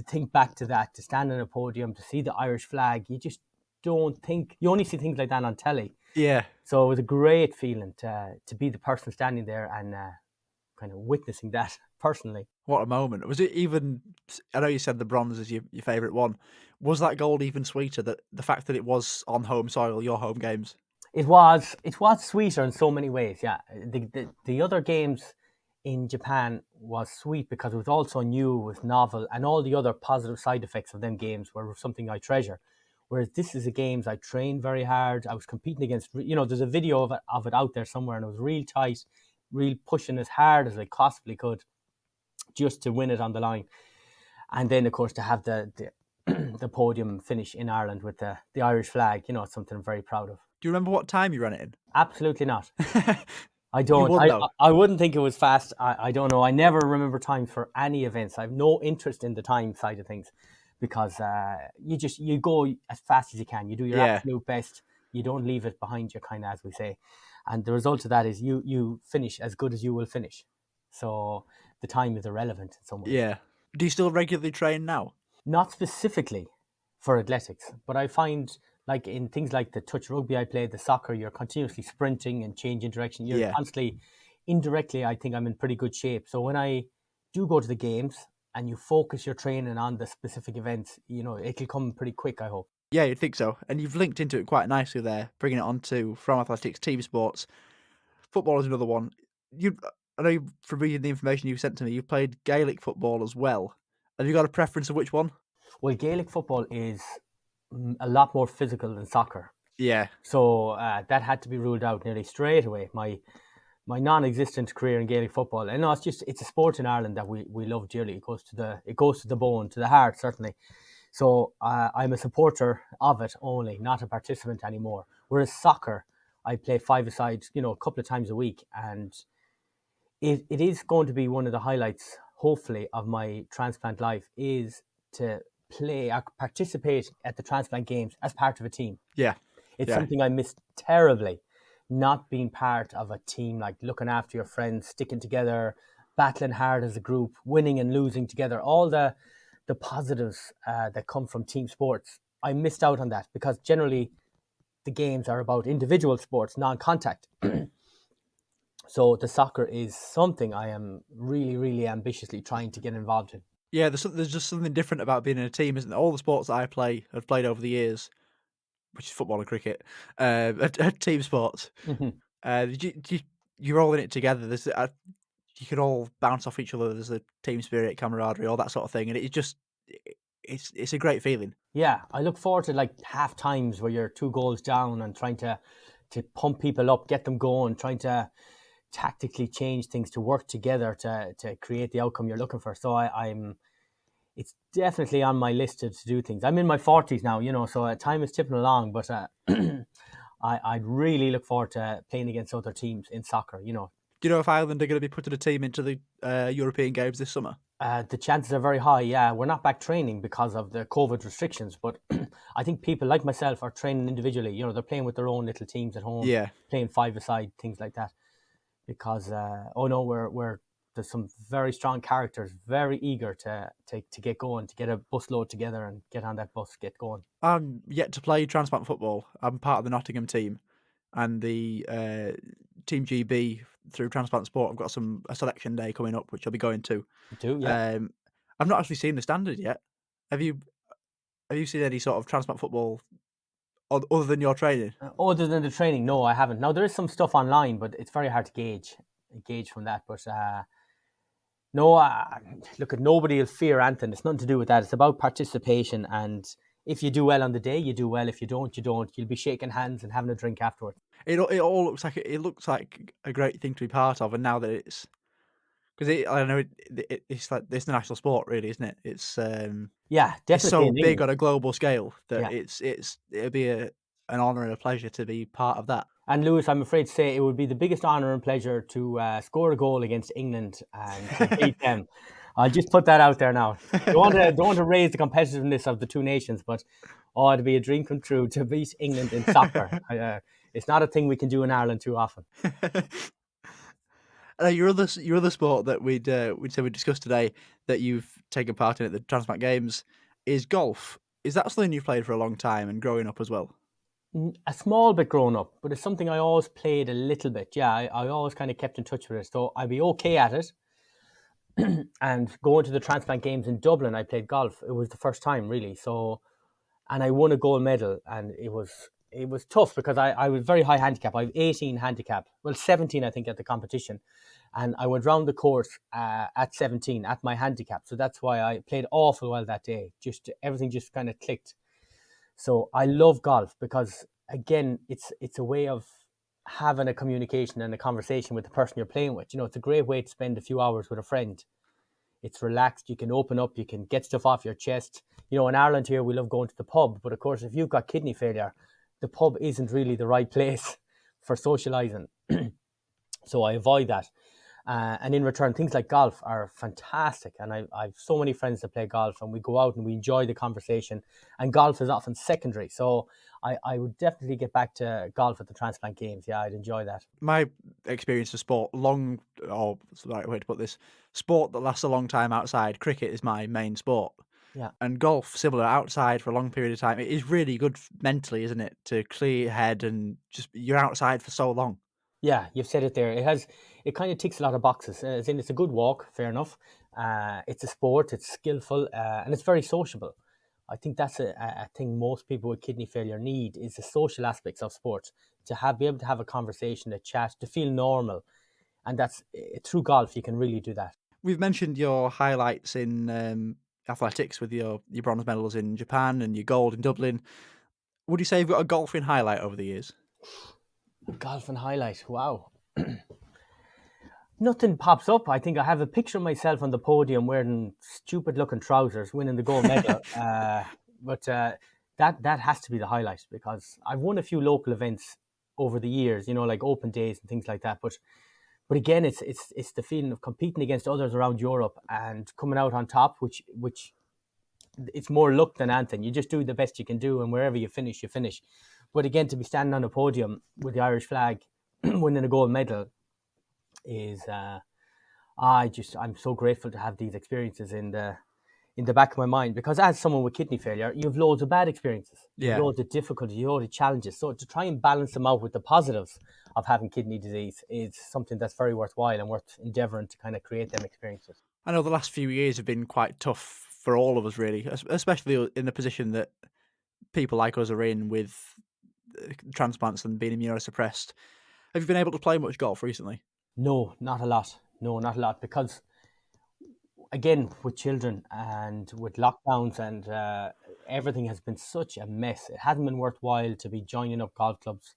think back to that, to stand on a podium, to see the Irish flag. You just don't think, you only see things like that on telly. Yeah. So it was a great feeling to be the person standing there and kind of witnessing that personally. What a moment. Was it even, I know you said the bronze is your favourite one. Was that gold even sweeter, that the fact that it was on home soil, your home games? It was sweeter in so many ways. Yeah, the other games in Japan was sweet because it was also new, it was novel, and all the other positive side effects of them games were something I treasure. Whereas this is a games I trained very hard. I was competing against, there's a video of it out there somewhere, and it was real tight, real pushing as hard as I possibly could just to win it on the line. And then, of course, to have the podium finish in Ireland with the Irish flag, it's something I'm very proud of. Do you remember what time you ran it Absolutely not. in? I You don't. won, I though. I wouldn't think it was fast. I don't know. I never remember times for any events. I have no interest in the time side of things because you go as fast as you can. You do your Yeah. absolute best. You don't leave it behind you, kind of as we say. And the result of that is you finish as good as you will finish. So the time is irrelevant in some ways. Yeah. Do you still regularly train now? Not specifically for athletics, but I find like in things like the touch rugby I played, the soccer, you're continuously sprinting and changing direction. You're Yeah. constantly, indirectly, I think I'm in pretty good shape. So when I do go to the games and you focus your training on the specific events, it'll come pretty quick, I hope. Yeah, you'd think so. And you've linked into it quite nicely there, bringing it on to from athletics, team sports. Football is another one. I know from reading the information you sent to me, you've played Gaelic football as well. Have you got a preference of which one? Well, Gaelic football is a lot more physical than soccer. Yeah. So that had to be ruled out nearly straight away. My non-existent career in Gaelic football. And no, it's a sport in Ireland that we love dearly. It goes to the bone, to the heart, certainly. So I'm a supporter of it only, not a participant anymore. Whereas soccer, I play five-a-side, a couple of times a week, and it is going to be one of the highlights, hopefully, of my transplant life is to play or participate at the transplant games as part of a team. Yeah. It's Yeah. something I miss terribly, not being part of a team, like looking after your friends, sticking together, battling hard as a group, winning and losing together, all the positives that come from team sports. I missed out on that because generally the games are about individual sports, non-contact. So the soccer is something I am really, really ambitiously trying to get involved in. Yeah, there's just something different about being in a team, isn't there? All the sports that have played over the years, which is football and cricket, are team sports. Mhm. You're all in it together. You can all bounce off each other. There's a team spirit, camaraderie, all that sort of thing, and it just it's a great feeling. Yeah, I look forward to like half times where you're 2 goals down and trying to pump people up, get them going, trying to tactically change things to work together to create the outcome you're looking for. So it's definitely on my list to do things. I'm in my 40s now, so time is tipping along, but I'd really look forward to playing against other teams in soccer. Do you know if Ireland are going to be putting a team into the European Games this summer? The chances are very high, yeah. We're not back training because of the COVID restrictions, but I think people like myself are training individually. They're playing with their own little teams at home, playing five-a-side, things like that. Because, there's some very strong characters, very eager to get going, to get a busload together and get on that bus, get going. I'm yet to play Transplant Football. I'm part of the Nottingham team and the Team GB through Transplant Sport. I've got a selection day coming up, which I'll be going to. You do, yeah. I've not actually seen the standard yet. Have you seen any sort of Transplant Football other than your training? Other than the training, no, I haven't. Now, there is some stuff online, but it's very hard to gauge from that. But no, look, nobody will fear Anton. It's nothing to do with that. It's about participation, and if you do well on the day, you do well. If you don't, you don't. You'll be shaking hands and having a drink afterwards. It all looks like a great thing to be part of, and now that it's because I know it's like it's the national sport, really, isn't it? It's yeah, definitely. It's so big on a global scale that it'll be an honour and a pleasure to be part of that. And Lewis, I'm afraid to say it would be the biggest honour and pleasure to score a goal against England and to beat them. I'll just put that out there now. Don't want to raise the competitiveness of the two nations, but it'd be a dream come true to beat England in soccer. It's not a thing we can do in Ireland too often. Your other sport that we'd discuss today that you've taken part in at the Transplant Games is golf. Is that something you've played for a long time and growing up as well? A small bit growing up, but it's something I always played a little bit. Yeah, I always kind of kept in touch with it, so I'd be okay at it. And going to the Transplant Games in Dublin, I played golf. It was the first time, really. So, and I won a gold medal, and it was tough because I was very high handicap. I have 18 handicap, 17 I think at the competition, and I went round the course at 17 at my handicap. So that's why I played awful well that day. Just everything just kind of clicked. So I love golf because, again, it's a way of having a communication and a conversation with the person you're playing with. It's a great way to spend a few hours with a friend. It's relaxed. You can open up. You can get stuff off your chest. In Ireland here, we love going to the pub. But, of course, if you've got kidney failure, the pub isn't really the right place for socialising. So I avoid that. And in return, things like golf are fantastic. And I've so many friends that play golf, and we go out and we enjoy the conversation. And golf is often secondary. So I would definitely get back to golf at the Transplant Games. Yeah, I'd enjoy that. My experience of sport, what's the right way to put this? Sport that lasts a long time outside. Cricket is my main sport. Yeah. And golf, similar, outside for a long period of time. It is really good mentally, isn't it? To clear your head and just you're outside for so long. Yeah, you've said it there. It kind of ticks a lot of boxes. As in, it's a good walk, fair enough. It's a sport, it's skillful, and it's very sociable. I think that's a thing most people with kidney failure need is the social aspects of sport, to be able to have a conversation, a chat, to feel normal. And that's through golf, you can really do that. We've mentioned your highlights in athletics with your bronze medals in Japan and your gold in Dublin. Would you say you've got a golfing highlight over the years? Golfing highlight, wow. Nothing pops up. I think I have a picture of myself on the podium wearing stupid looking trousers winning the gold medal. But that has to be the highlight because I've won a few local events over the years, like open days and things like that. But again, it's the feeling of competing against others around Europe and coming out on top, which it's more luck than anything. You just do the best you can do, and wherever you finish, you finish. But again, to be standing on a podium with the Irish flag, winning a gold medal, is I'm so grateful to have these experiences in the back of my mind, because as someone with kidney failure, you have loads of bad experiences, you have loads of difficulties, you have loads of challenges. So to try and balance them out with the positives of having kidney disease is something that's very worthwhile and worth endeavouring to kind of create them experiences. I know the last few years have been quite tough for all of us, really, especially in the position that people like us are in with transplants and being immunosuppressed. Have you been able to play much golf recently? No, not a lot, because again, with children and with lockdowns and everything has been such a mess. It hasn't been worthwhile to be joining up golf clubs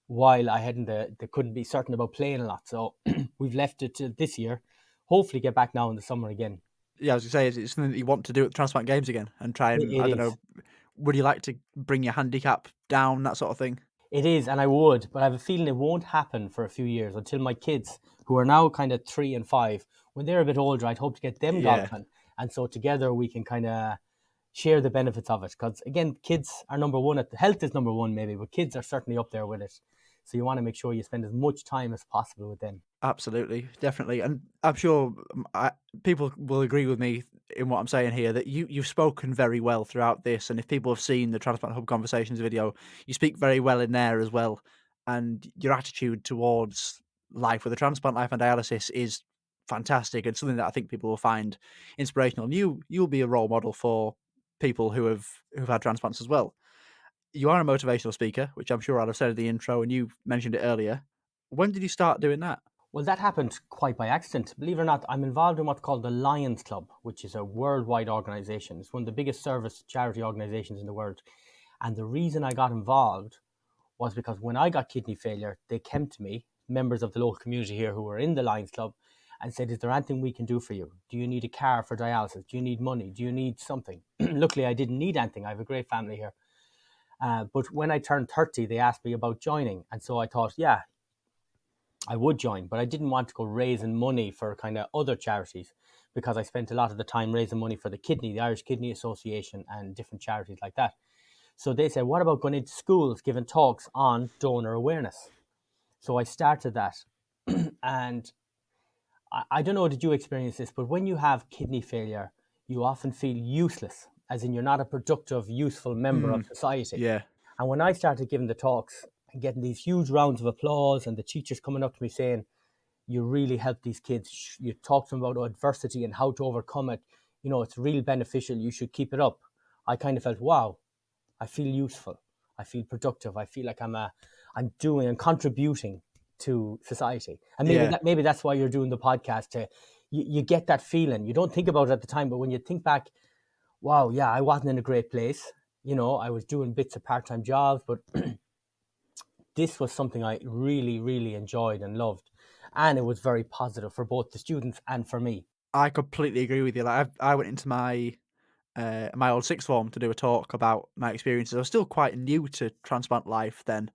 while I hadn't they couldn't be certain about playing a lot. So we've left it to this year. Hopefully get back now in the summer again. Yeah, I was going to say, it's something that you want to do at the Transplant Games again and try and, It I don't is. know, would you like to bring your handicap down, that sort of thing? It is, and I would, but I have a feeling it won't happen for a few years until my kids, who are now kind of 3 and 5, when they're a bit older, I'd hope to get them Yeah, golfing. And so together we can kind of share the benefits of it. Because again, kids are number one. Health is number one, maybe, but kids are certainly up there with it. So you want to make sure you spend as much time as possible with them. absolutely, definitely. And I'm sure people will agree with me in what I'm saying here, that you've spoken very well throughout this. And if people have seen the Transplant Hub Conversations video, you speak very well in there as well. And your attitude towards life with a transplant, life and dialysis is fantastic, and something that I think people will find inspirational. And you'll be a role model for people who've had transplants as well. You are a motivational speaker, which I'm sure I'd have said in the intro, and you mentioned it earlier. When did you start doing that? Well, that happened quite by accident. Believe it or not, I'm involved in what's called the Lions Club, which is a worldwide organization. It's one of the biggest service charity organizations in the world. And the reason I got involved was because when I got kidney failure, they came to me, members of the local community here who were in the Lions Club, and said, is there anything we can do for you? Do you need a car for dialysis? Do you need money? Do you need something? Luckily, I didn't need anything. I have a great family here. But when I turned 30, they asked me about joining. And so I thought, yeah, I would join, but I didn't want to go raising money for kind of other charities, because I spent a lot of the time raising money for the Irish Kidney Association and different charities like that. So they said, what about going into schools, giving talks on donor awareness? So I started that. And I don't know, did you experience this? But when you have kidney failure, you often feel useless, as in you're not a productive, useful member of society. Yeah, And when I started giving the talks and getting these huge rounds of applause and the teachers coming up to me saying, you really help these kids, you talk to them about adversity and how to overcome it, it's real beneficial, you should keep it up. I kind of felt, wow, I feel useful. I feel productive. I feel like I'm contributing to society. And yeah, maybe that's why you're doing the podcast. You get that feeling. You don't think about it at the time, but when you think back, wow, yeah, I wasn't in a great place. I was doing bits of part-time jobs, but this was something I really, really enjoyed and loved. And it was very positive for both the students and for me. I completely agree with you. Like I went into my old sixth form to do a talk about my experiences. I was still quite new to transplant life then.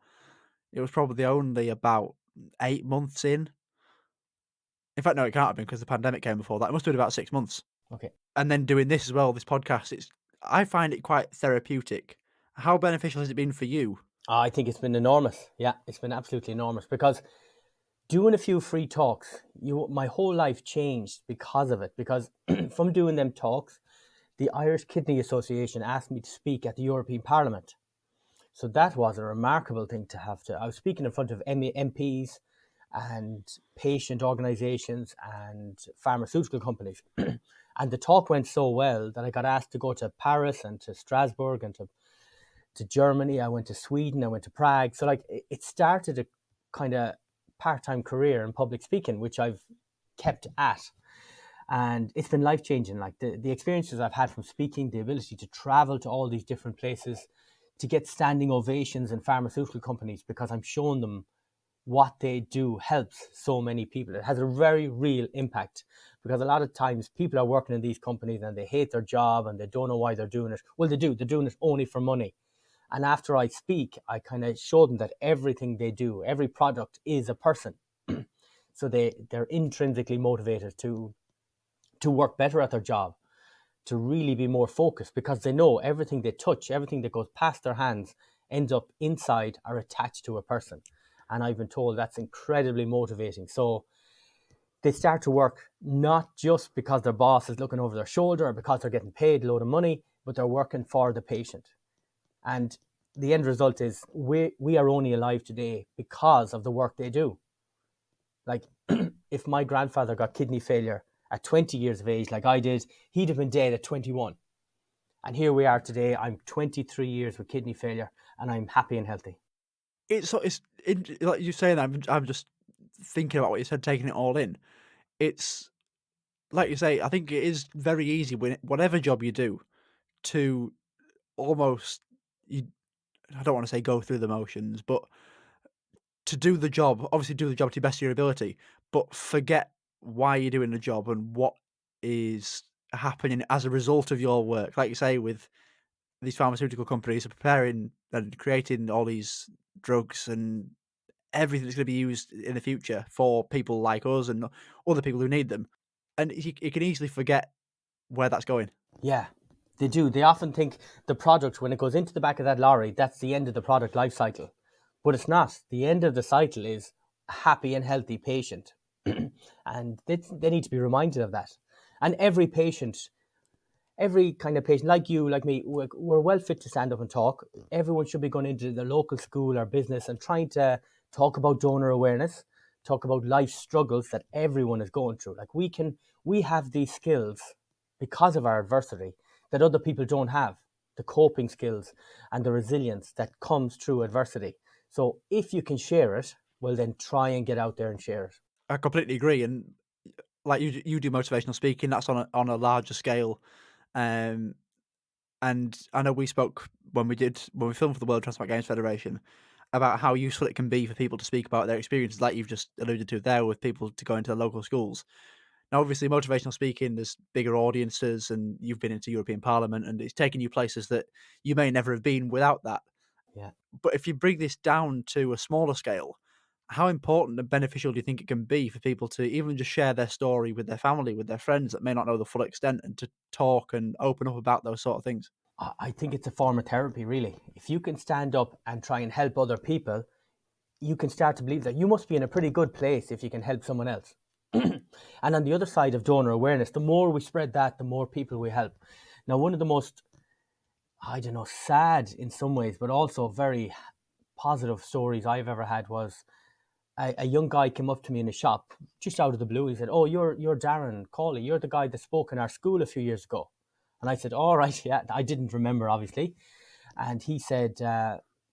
It was probably only about 8 months in. In fact, no, it can't have been, because the pandemic came before that. It must have been about 6 months. Okay. And then doing this as well, this podcast, I find it quite therapeutic. How beneficial has it been for you? I think it's been enormous. Yeah, it's been absolutely enormous, because doing a few free talks, my whole life changed because of it. Because from doing them talks, the Irish Kidney Association asked me to speak at the European Parliament. So that was a remarkable thing to have to. I was speaking in front of MPs and patient organisations and pharmaceutical companies. And the talk went so well that I got asked to go to Paris and to Strasbourg and to Germany. I went to Sweden. I went to Prague. So it started a kind of part-time career in public speaking, which I've kept at. And it's been life-changing. Like the experiences I've had from speaking, the ability to travel to all these different places, to get standing ovations in pharmaceutical companies because I'm showing them what they do helps so many people. It has a very real impact, because a lot of times people are working in these companies and they hate their job and they don't know why they're doing it. Well, they do. They're doing it only for money. And after I speak, I kind of show them that everything they do, every product is a person. So they're intrinsically motivated to work better at their job, to really be more focused, because they know everything they touch, everything that goes past their hands ends up inside or attached to a person. And I've been told that's incredibly motivating. So they start to work not just because their boss is looking over their shoulder or because they're getting paid a load of money, but they're working for the patient. And the end result is we are only alive today because of the work they do. Like if my grandfather got kidney failure at 20 years of age, like I did, he'd have been dead at 21. And here we are today. I'm 23 years with kidney failure and I'm happy and healthy. It's like you saying that. I'm just thinking about what you said, taking it all in. It's like you say, I think it is very easy when whatever job you do to almost you. I don't want to say go through the motions, but to do the job, obviously do the job to the best of your ability, but forget why you're doing the job and what is happening as a result of your work. Like you say, with these pharmaceutical companies are preparing and creating all these drugs and everything that's going to be used in the future for people like us and other people who need them. And you can easily forget where that's going. Yeah, they do. They often think the product, when it goes into the back of that lorry, that's the end of the product life cycle. But it's not. The end of the cycle is a happy and healthy patient. And they need to be reminded of that. And every patient, every kind of patient, like you, like me, we're well fit to stand up and talk. Everyone should be going into the local school or business and trying to talk about donor awareness, talk about life struggles that everyone is going through. Like we have these skills because of our adversity that other people don't have, the coping skills and the resilience that comes through adversity. So if you can share it, well, then try and get out there and share it. I completely agree. And like you do motivational speaking, that's on a larger scale. Um, and I know we spoke when we filmed for the World Transplant Games Federation about how useful it can be for people to speak about their experiences, like you've just alluded to there, with people to go into the local schools. Now, obviously, motivational speaking, there's bigger audiences, and you've been into European Parliament, and it's taken you places that you may never have been without that. Yeah. But if you bring this down to a smaller scale, how important and beneficial do you think it can be for people to even just share their story with their family, with their friends that may not know the full extent, and to talk and open up about those sort of things? I think it's a form of therapy, really. If you can stand up and try and help other people, you can start to believe that you must be in a pretty good place if you can help someone else. And on the other side of donor awareness, the more we spread that, the more people we help. Now, one of the most, I don't know, sad in some ways, but also very positive stories I've ever had was a young guy came up to me in a shop just out of the blue. He said, "Oh, you're Darren Cawley. You're the guy that spoke in our school a few years ago." And I said, "All right, yeah." I didn't remember, obviously. And he said,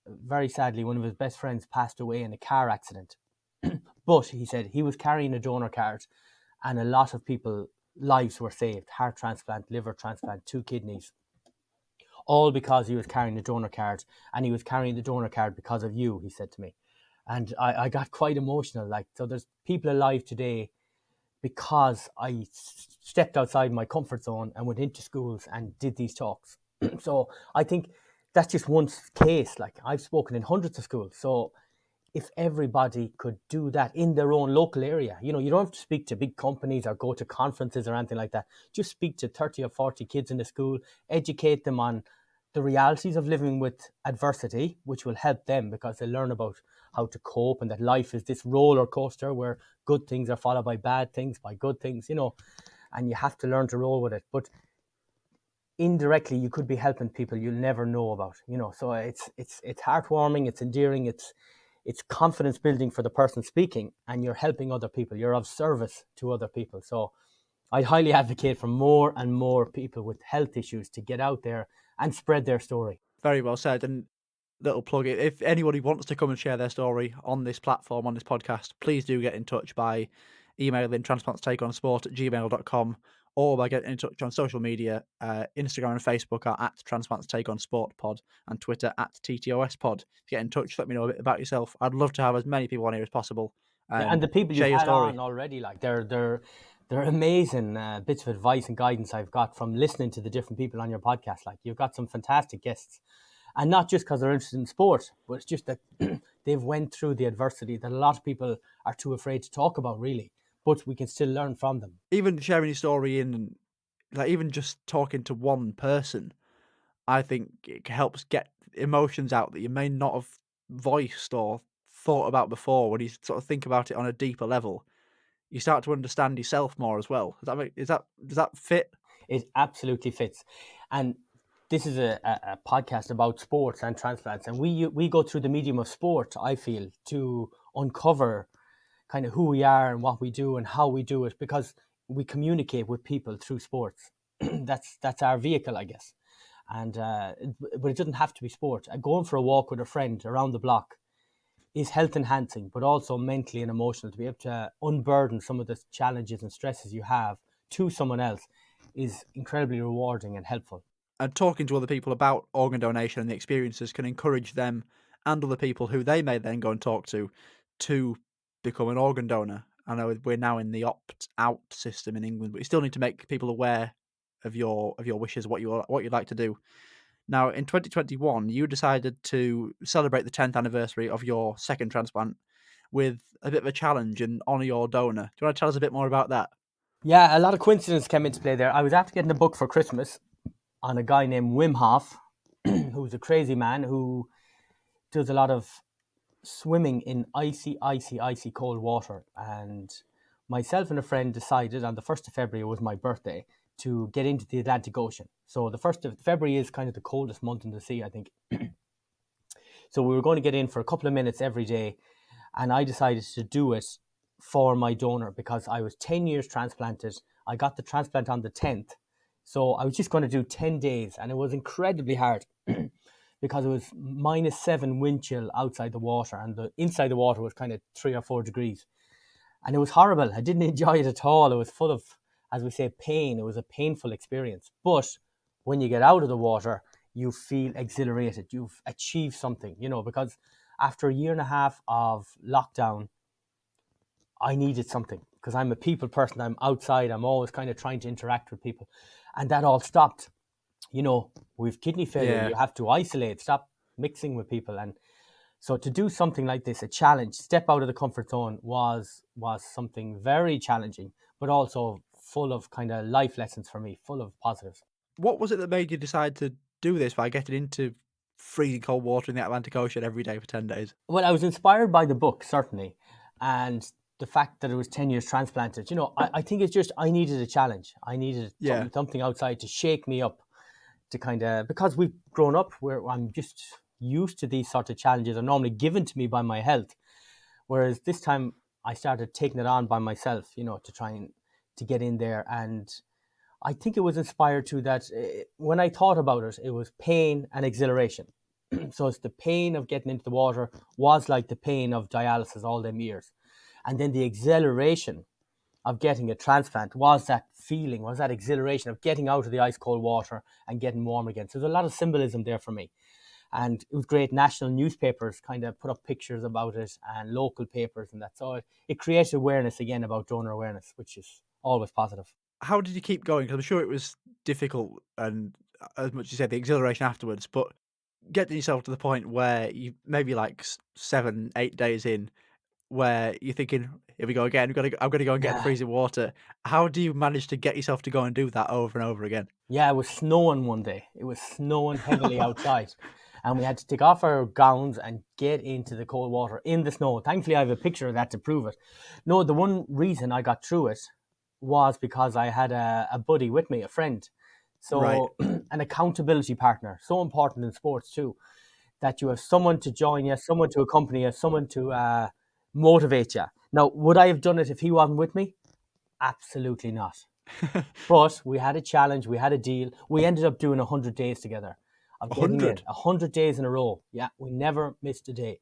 very sadly, one of his best friends passed away in a car accident. But he said he was carrying a donor card, and a lot of people lives were saved: heart transplant, liver transplant, 2 kidneys, all because he was carrying the donor card. And he was carrying the donor card because of you, he said to me. And I got quite emotional. Like, so there's people alive today because I stepped outside my comfort zone and went into schools and did these talks. So I think that's just one case. Like, I've spoken in hundreds of schools. So if everybody could do that in their own local area, you don't have to speak to big companies or go to conferences or anything like that. Just speak to 30 or 40 kids in the school, educate them on the realities of living with adversity, which will help them because they learn about how to cope, and that life is this roller coaster where good things are followed by bad things, by good things, and you have to learn to roll with it. But indirectly, you could be helping people you'll never know about, so it's heartwarming, it's endearing, it's confidence building for the person speaking, and you're helping other people, you're of service to other people. So I highly advocate for more and more people with health issues to get out there and spread their story. Very well said. And little plug it. If anybody wants to come and share their story on this platform, on this podcast, please do get in touch by emailing transplantstakeonsport@gmail.com or by getting in touch on social media. Instagram and Facebook are at Transplants Take On Sport Pod and Twitter at TTOS Pod. Get in touch, let me know a bit about yourself. I'd love to have as many people on here as possible. Yeah, and the people share you've your had story. on already, like they're amazing bits of advice and guidance I've got from listening to the different people on your podcast. Like, you've got some fantastic guests, and not just because they're interested in sport, but it's just that they've went through the adversity that a lot of people are too afraid to talk about, really. But we can still learn from them. Even sharing your story in, like, even just talking to one person, I think it helps get emotions out that you may not have voiced or thought about before. When you sort of think about it on a deeper level, you start to understand yourself more as well. Does that fit? It absolutely fits. And this is a podcast about sports and transplants, and we go through the medium of sport, I feel, to uncover kind of who we are and what we do and how we do it, because we communicate with people through sports. That's our vehicle, I guess. And but it doesn't have to be sport. Going for a walk with a friend around the block is health enhancing, but also mentally and emotional, to be able to unburden some of the challenges and stresses you have to someone else is incredibly rewarding and helpful. And talking to other people about organ donation and the experiences can encourage them and other people who they may then go and talk to become an organ donor. I know we're now in the opt-out system in England, but you still need to make people aware of your wishes, what you'd like to do. Now, in 2021, you decided to celebrate the 10th anniversary of your second transplant with a bit of a challenge and honour your donor. Do you want to tell us a bit more about that? Yeah, a lot of coincidence came into play there. I was after getting a book for Christmas on a guy named Wim Hof, who's a crazy man who does a lot of swimming in icy cold water. And myself and a friend decided on the 1st of February, was my birthday, to get into the Atlantic Ocean. So the 1st of February is kind of the coldest month in the sea, I think. So we were going to get in for a couple of minutes every day, and I decided to do it for my donor because I was 10 years transplanted. I got the transplant on the 10th. So I was just going to do 10 days, and it was incredibly hard because it was -7 wind chill outside the water, and the inside the water was kind of 3 or 4 degrees. And it was horrible. I didn't enjoy it at all. It was full of, as we say, pain. It was a painful experience. But when you get out of the water, you feel exhilarated. You've achieved something, because after a year and a half of lockdown, I needed something because I'm a people person. I'm outside. I'm always kind of trying to interact with people. And that all stopped. With kidney failure, Yeah. you have to isolate, stop mixing with people. And so to do something like this, a challenge, step out of the comfort zone was something very challenging, but also full of kind of life lessons for me, full of positives. What was it that made you decide to do this by getting into freezing cold water in the Atlantic Ocean every day for 10 days? Well, I was inspired by the book, certainly, and the fact that it was 10 years transplanted. I think it's just I needed a challenge. I needed Yeah. something outside to shake me up, to kind of, because we've grown up where I'm just used to these sort of challenges are normally given to me by my health. Whereas this time I started taking it on by myself, to try and to get in there. And I think it was inspired to that when I thought about it, it was pain and exhilaration. So it's the pain of getting into the water was like the pain of dialysis all them years. And then the exhilaration of getting a transplant was that feeling, was that exhilaration of getting out of the ice cold water and getting warm again. So there's a lot of symbolism there for me. And it was great. National newspapers kind of put up pictures about it, and local papers, and that's all. It created awareness again about donor awareness, which is always positive. How did you keep going? Because I'm sure it was difficult, and as much as you said, the exhilaration afterwards, but getting yourself to the point where you maybe like 7, 8 days in, where you're thinking, here we go again, I'm gonna go and get the Yeah. freezing water. How do you manage to get yourself to go and do that over and over again? Yeah, it was snowing one day. It was snowing heavily outside. And we had to take off our gowns and get into the cold water in the snow. Thankfully, I have a picture of that to prove it. No, the one reason I got through it was because I had a buddy with me, a friend. Right. So, an accountability partner, so important in sports too, that you have someone to join you, someone to accompany you, someone to motivate you. Now, would I have done it if he wasn't with me? Absolutely not. But we had a challenge, we had a deal. We ended up doing 100 days together of getting in 100. 100 days in a row. Yeah, we never missed a day.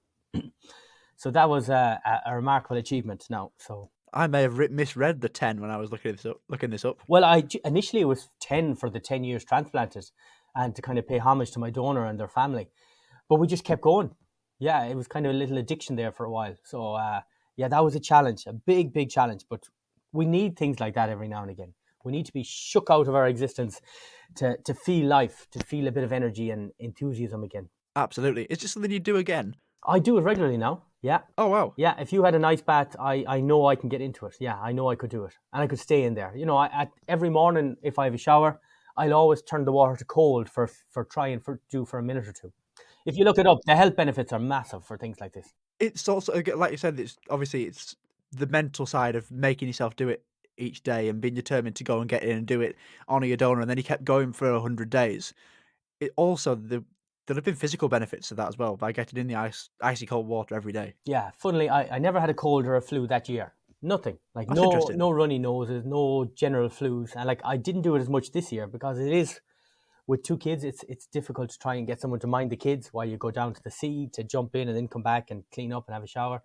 So that was a remarkable achievement. Now, so I may have misread the 10 when I was looking this up. well, initially it was 10 for the 10 years transplanted, and to kind of pay homage to my donor and their family. But we just kept going. Yeah, it was kind of a little addiction there for a while. So yeah, that was a challenge, a big challenge. But we need things like that every now and again. We need to be shook out of our existence to feel life, to feel a bit of energy and enthusiasm again. Absolutely. It's just something you do again. I do it regularly now. Yeah. Oh, wow. Yeah, if you had an ice bath, I know I can get into it. Yeah, I know I could do it. And I could stay in there. Every morning, if I have a shower, I'll always turn the water to cold for a minute or two. If you look it up, the health benefits are massive for things like this. It's also, like you said, it's the mental side of making yourself do it each day and being determined to go and get in and do it, honour your donor, and then he kept going for 100 days. It also, there have been physical benefits to that as well by getting in the icy cold water every day. Yeah, funnily, I never had a cold or a flu that year. Nothing. Like That's interesting. no runny noses, no general flus. And like I didn't do it as much this year because it is, with 2 kids, it's difficult to try and get someone to mind the kids while you go down to the sea to jump in and then come back and clean up and have a shower.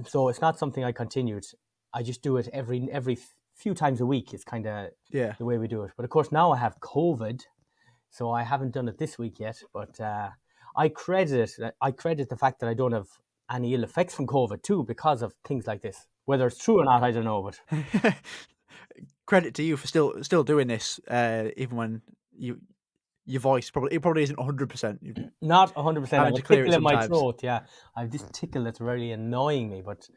So it's not something I continued. I just do it every few times a week is kind of Yeah. the way we do it. But of course, now I have COVID, so I haven't done it this week yet. But I credit the fact that I don't have any ill effects from COVID too, because of things like this. Whether it's true or not, I don't know. But Credit to you for still doing this, even when your voice probably isn't 100%. not 100%. I have Having a to clear it tickle in my sometimes. throat. Yeah, I have this tickle that's really annoying me. But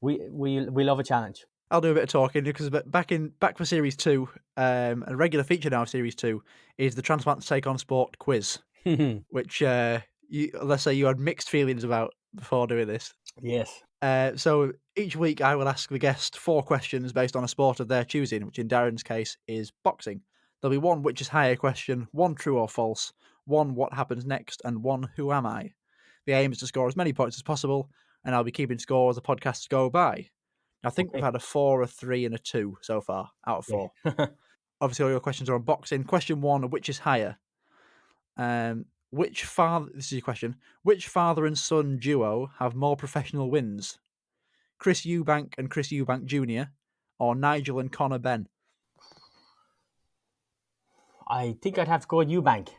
we love a challenge. I'll do a bit of talking because back for Series 2, a regular feature now of Series 2 is the Transplants Take on Sport quiz, which let's say you had mixed feelings about before doing this. Yes. So each week I will ask the guest 4 questions based on a sport of their choosing, which in Darren's case is boxing. There'll be one which is higher question, 1 true or false, 1 what happens next, and 1 who am I. The aim is to score as many points as possible, and I'll be keeping score as the podcasts go by. I think we've Okay. had a 4, a 3, and a 2 so far out of 4. Yeah. Obviously, all your questions are on boxing. Question 1, which is higher? This is your question. Which father and son duo have more professional wins? Chris Eubank and Chris Eubank Jr., or Nigel and Connor Ben? I think I'd have to go with Eubank.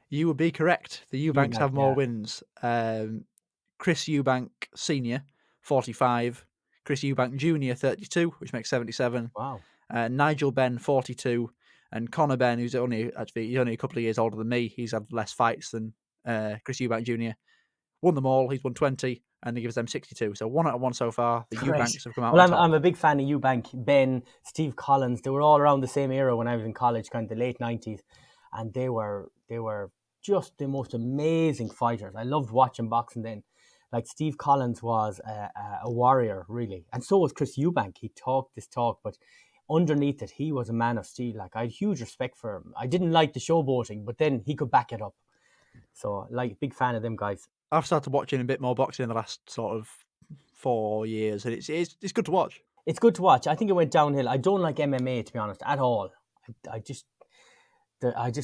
You would be correct. The Eubanks Eubank, have more yeah. wins. Chris Eubank Sr., 45. Chris Eubank Jr., 32, which makes 77. Wow. Nigel Ben, 42. And Connor Ben, he's only a couple of years older than me. He's had less fights than Chris Eubank Jr. Won them all. He's won 20, and he gives them 62. So 1 out of 1 so far. The Great. Eubanks have come out Well, on top. I'm a big fan of Eubank, Ben, Steve Collins. They were all around the same era when I was in college, kind of the late 90s. And they were just the most amazing fighters. I loved watching boxing then. Like Steve Collins was a warrior, really. And so was Chris Eubank. He talked this talk, but underneath it, he was a man of steel. Like, I had huge respect for him. I didn't like the showboating, but then he could back it up. So, like, big fan of them guys. I've started watching a bit more boxing in the last sort of 4 years, and it's good to watch. It's good to watch. I think it went downhill. I don't like MMA, to be honest, at all. I just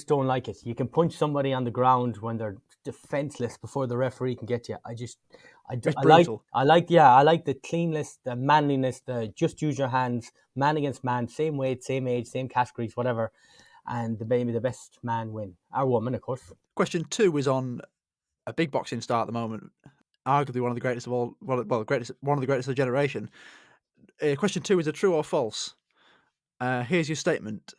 don't like it. You can punch somebody on the ground when they're defenseless before the referee can get you. I like the cleanness, the manliness, the just use your hands, man against man, same weight, same age, same categories, whatever, and maybe the best man win, or woman, of course. Question 2 is on a big boxing star at the moment, arguably one of the greatest of all. One of the greatest of the generation. Question 2 is a true or false. Here's your statement.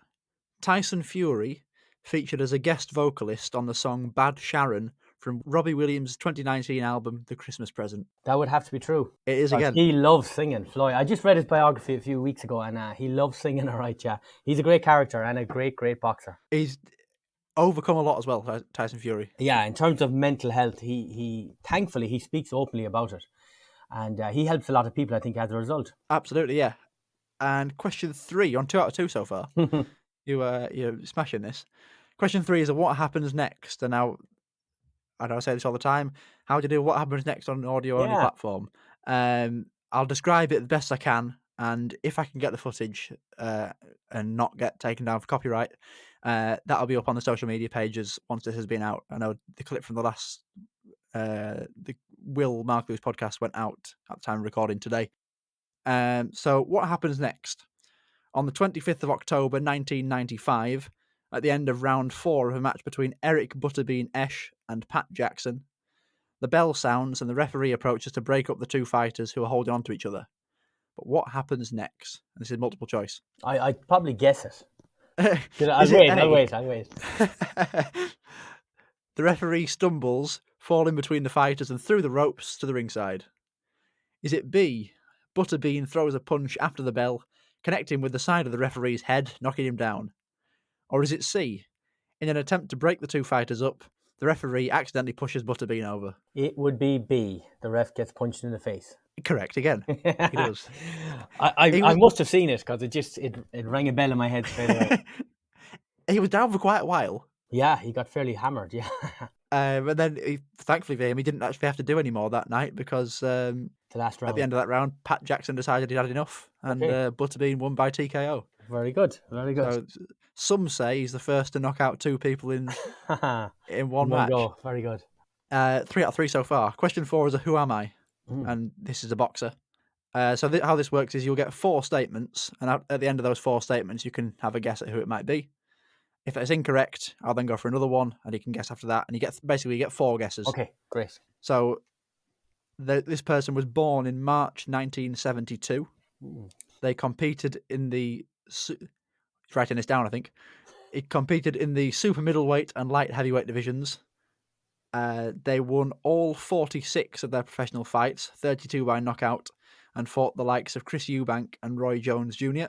Tyson Fury featured as a guest vocalist on the song Bad Sharon from Robbie Williams' 2019 album The Christmas Present. That would have to be true. It is again. He loves singing, Floyd. I just read his biography a few weeks ago, and he loves singing, all right, yeah. He's a great character and a great, great boxer. He's overcome a lot as well, Tyson Fury. Yeah, in terms of mental health, he thankfully, he speaks openly about it. And he helps a lot of people, I think, as a result. Absolutely, yeah. And question 3, you're on 2 out of 2 so far. You're smashing this. Question 3 is what happens next? And now, I know I say this all the time, how do you do what happens next on an audio-only platform? I'll describe it the best I can, and if I can get the footage and not get taken down for copyright, that'll be up on the social media pages once this has been out. I know the clip from the last the Will Mark Lewis podcast went out at the time of recording today. So what happens next? On the 25th of October 1995, at the end of round 4 of a match between Eric Butterbean Esch and Pat Jackson, the bell sounds and the referee approaches to break up the 2 fighters who are holding on to each other. But what happens next? And this is multiple choice. I'd probably guess it. I'll wait. The referee stumbles, falling between the fighters and through the ropes to the ringside. Is it B, Butterbean throws a punch after the bell, connecting with the side of the referee's head, knocking him down? Or is it C, in an attempt to break the 2 fighters up, the referee accidentally pushes Butterbean over? It would be B, the ref gets punched in the face. Correct, again. He does. I must have seen it, because it rang a bell in my head straight away. He was down for quite a while. Yeah, he got fairly hammered, yeah. And then, thankfully for him, he didn't actually have to do any more that night because the last round. At the end of that round, Pat Jackson decided he'd had enough, and Butterbean won by TKO. Very good, very good. So, some say he's the first to knock out 2 people in one match. Go. Very good. 3 out of 3 so far. Question 4 is a who am I? And this is a boxer. So how this works is you'll get 4 statements, and at the end of those 4 statements, you can have a guess at who it might be. If it's incorrect, I'll then go for another one, and you can guess after that, and you get 4 guesses. Okay, great. So this person was born in March 1972. They competed in the... writing this down, I think. It competed in the super middleweight and light heavyweight divisions. They won all 46 of their professional fights, 32 by knockout, and fought the likes of Chris Eubank and Roy Jones Jr.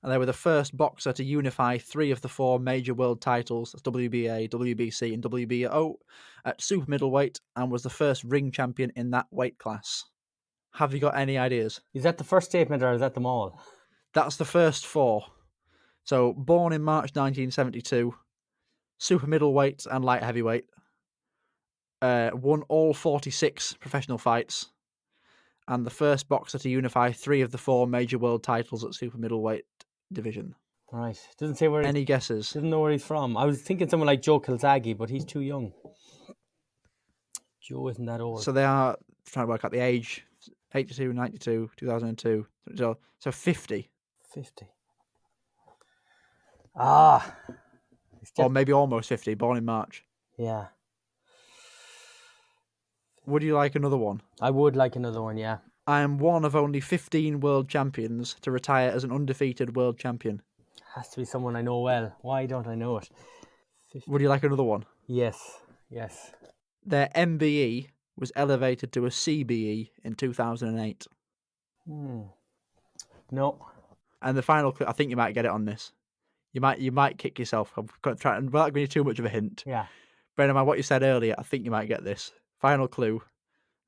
And they were the first boxer to unify 3 of the 4 major world titles, that's WBA, WBC, and WBO, at super middleweight, and was the first ring champion in that weight class. Have you got any ideas? Is that the first statement, or is that them all? That's the first 4. So, born in March 1972, super middleweight and light heavyweight, won all 46 professional fights, and the first boxer to unify 3 of the 4 major world titles at super middleweight division. Right. Doesn't say where. Any guesses? Doesn't know where he's from. I was thinking someone like Joe Kilzaghi, but he's too young. Joe isn't that old. So they are trying to work out the age: 82, 92, 2002. So 50. 50. Ah. Or maybe almost 50, born in March. Yeah. Would you like another one? I would like another one, yeah. I am one of only 15 world champions to retire as an undefeated world champion. Has to be someone I know well. Why don't I know it? 50. Would you like another one? Yes. Their MBE was elevated to a CBE in 2008. No. And the final clue, I think you might get it on this. You might kick yourself. I'm trying, without giving you too much of a hint. Yeah. Bearing in mind what you said earlier, I think you might get this. Final clue,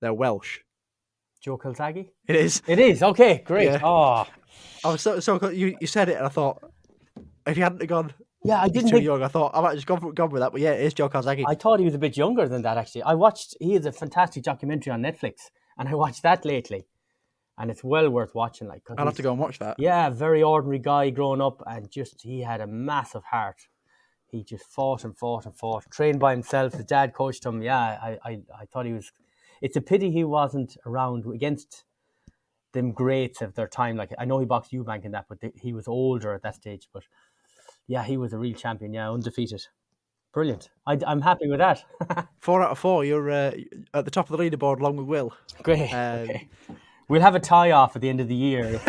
they're Welsh. Joe Kilzaghi? It is. It is. Okay, great. Yeah. Oh. I was so you said it, and I thought if you hadn't have gone, yeah, I didn't too young. I thought I might just gone with that. But yeah, it is Joe Kilzaghi. I thought he was a bit younger than that. Actually, he has a fantastic documentary on Netflix, and I watched that lately, and it's well worth watching. Like, I'll have to go and watch that. Yeah, very ordinary guy growing up, and he had a massive heart. He just fought and fought and fought. Trained by himself. His dad coached him. Yeah, I thought he was. It's a pity he wasn't around against them greats of their time. Like, I know he boxed Eubank in that, but he was older at that stage. But yeah, he was a real champion. Yeah, undefeated. Brilliant. I'm happy with that. 4 out of 4. You're at the top of the leaderboard along with Will. Great. Okay. We'll have a tie-off at the end of the year.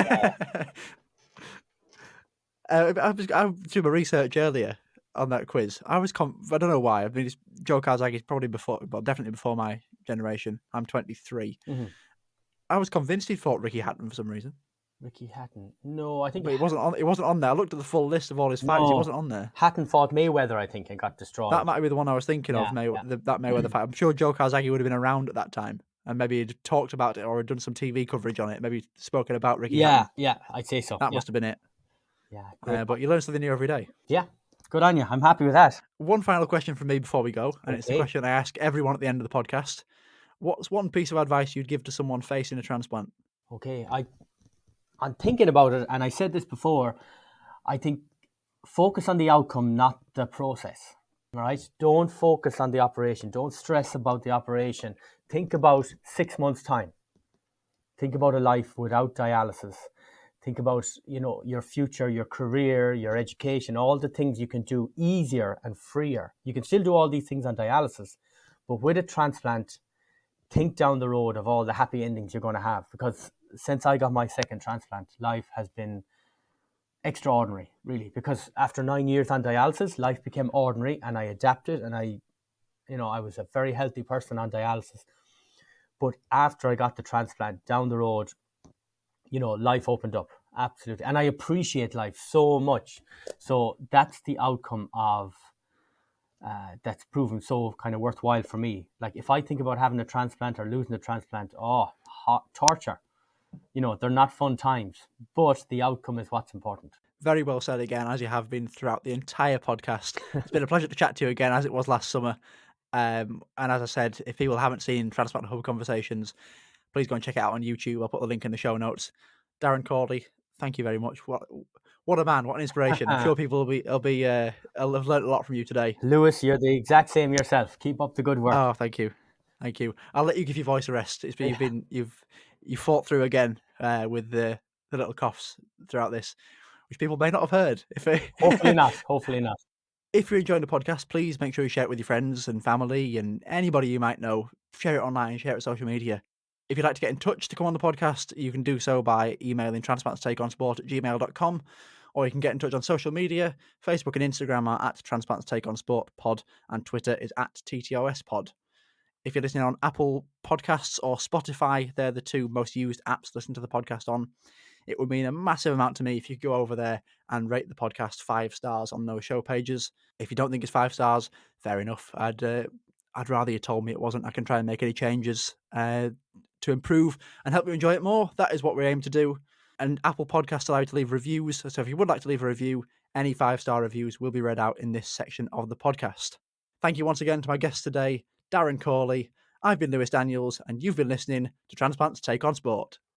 I was doing my research earlier on that quiz. I don't know why. I mean, Joe Kilzaghi is probably definitely before my generation. I'm 23. Mm-hmm. I was convinced he fought Ricky Hatton for some reason. Ricky Hatton? No, I think... But he wasn't on there. I looked at the full list of all his fights. No. He wasn't on there. Hatton fought Mayweather, I think, and got destroyed. That might be the one I was thinking of, that Mayweather fight. I'm sure Joe Kilzaghi would have been around at that time. And maybe he'd talked about it or had done some TV coverage on it. Maybe spoken about Ricky Hatton. Yeah, I'd say so. That must have been it. Yeah. But you learn something new every day. Yeah. Good on you. I'm happy with that. One final question from me before we go, and it's the question I ask everyone at the end of the podcast. What's one piece of advice you'd give to someone facing a transplant? Okay, I'm thinking about it, and I said this before. I think focus on the outcome, not the process. All right? Don't focus on the operation. Don't stress about the operation. Think about 6 months' time. Think about a life without dialysis. Think about, your future, your career, your education, all the things you can do easier and freer. You can still do all these things on dialysis, but with a transplant, think down the road of all the happy endings you're going to have. Because since I got my second transplant, life has been extraordinary, really. Because after 9 years on dialysis, life became ordinary, and I adapted, and I was a very healthy person on dialysis. But after I got the transplant, down the road, life opened up, absolutely. And I appreciate life so much. So that's the outcome of, that's proven so kind of worthwhile for me. Like, if I think about having a transplant or losing a transplant, torture. They're not fun times, but the outcome is what's important. Very well said again, as you have been throughout the entire podcast. It's been a pleasure to chat to you again, as it was last summer. And as I said, if people haven't seen Transplant Hub Conversations, please go and check it out on YouTube. I'll put the link in the show notes. Darren Cawley, thank you very much. What a man! What an inspiration! I'm sure people will have learned a lot from you today. Lewis, you're the exact same yourself. Keep up the good work. Oh, thank you. I'll let you give your voice a rest. You've you fought through again with the little coughs throughout this, which people may not have heard. Hopefully not. Hopefully not. If you're enjoying the podcast, please make sure you share it with your friends and family and anybody you might know. Share it online, share it on social media. If you'd like to get in touch to come on the podcast, you can do so by emailing transplantstakeonsport@gmail.com, or you can get in touch on social media. Facebook and Instagram are at transplantstakeonsportpod, and Twitter is at TTOSpod. If you're listening on Apple Podcasts or Spotify, they're the two most used apps to listen to the podcast on. It would mean a massive amount to me if you go over there and rate the podcast 5 stars on those show pages. If you don't think it's 5 stars, fair enough. I'd rather you told me it wasn't. I can try and make any changes to improve and help you enjoy it more. That is what we aim to do. And Apple Podcasts allow you to leave reviews. So if you would like to leave a review, any 5-star reviews will be read out in this section of the podcast. Thank you once again to my guest today, Darren Cawley. I've been Lewis Daniels, and you've been listening to Transplants Take on Sport.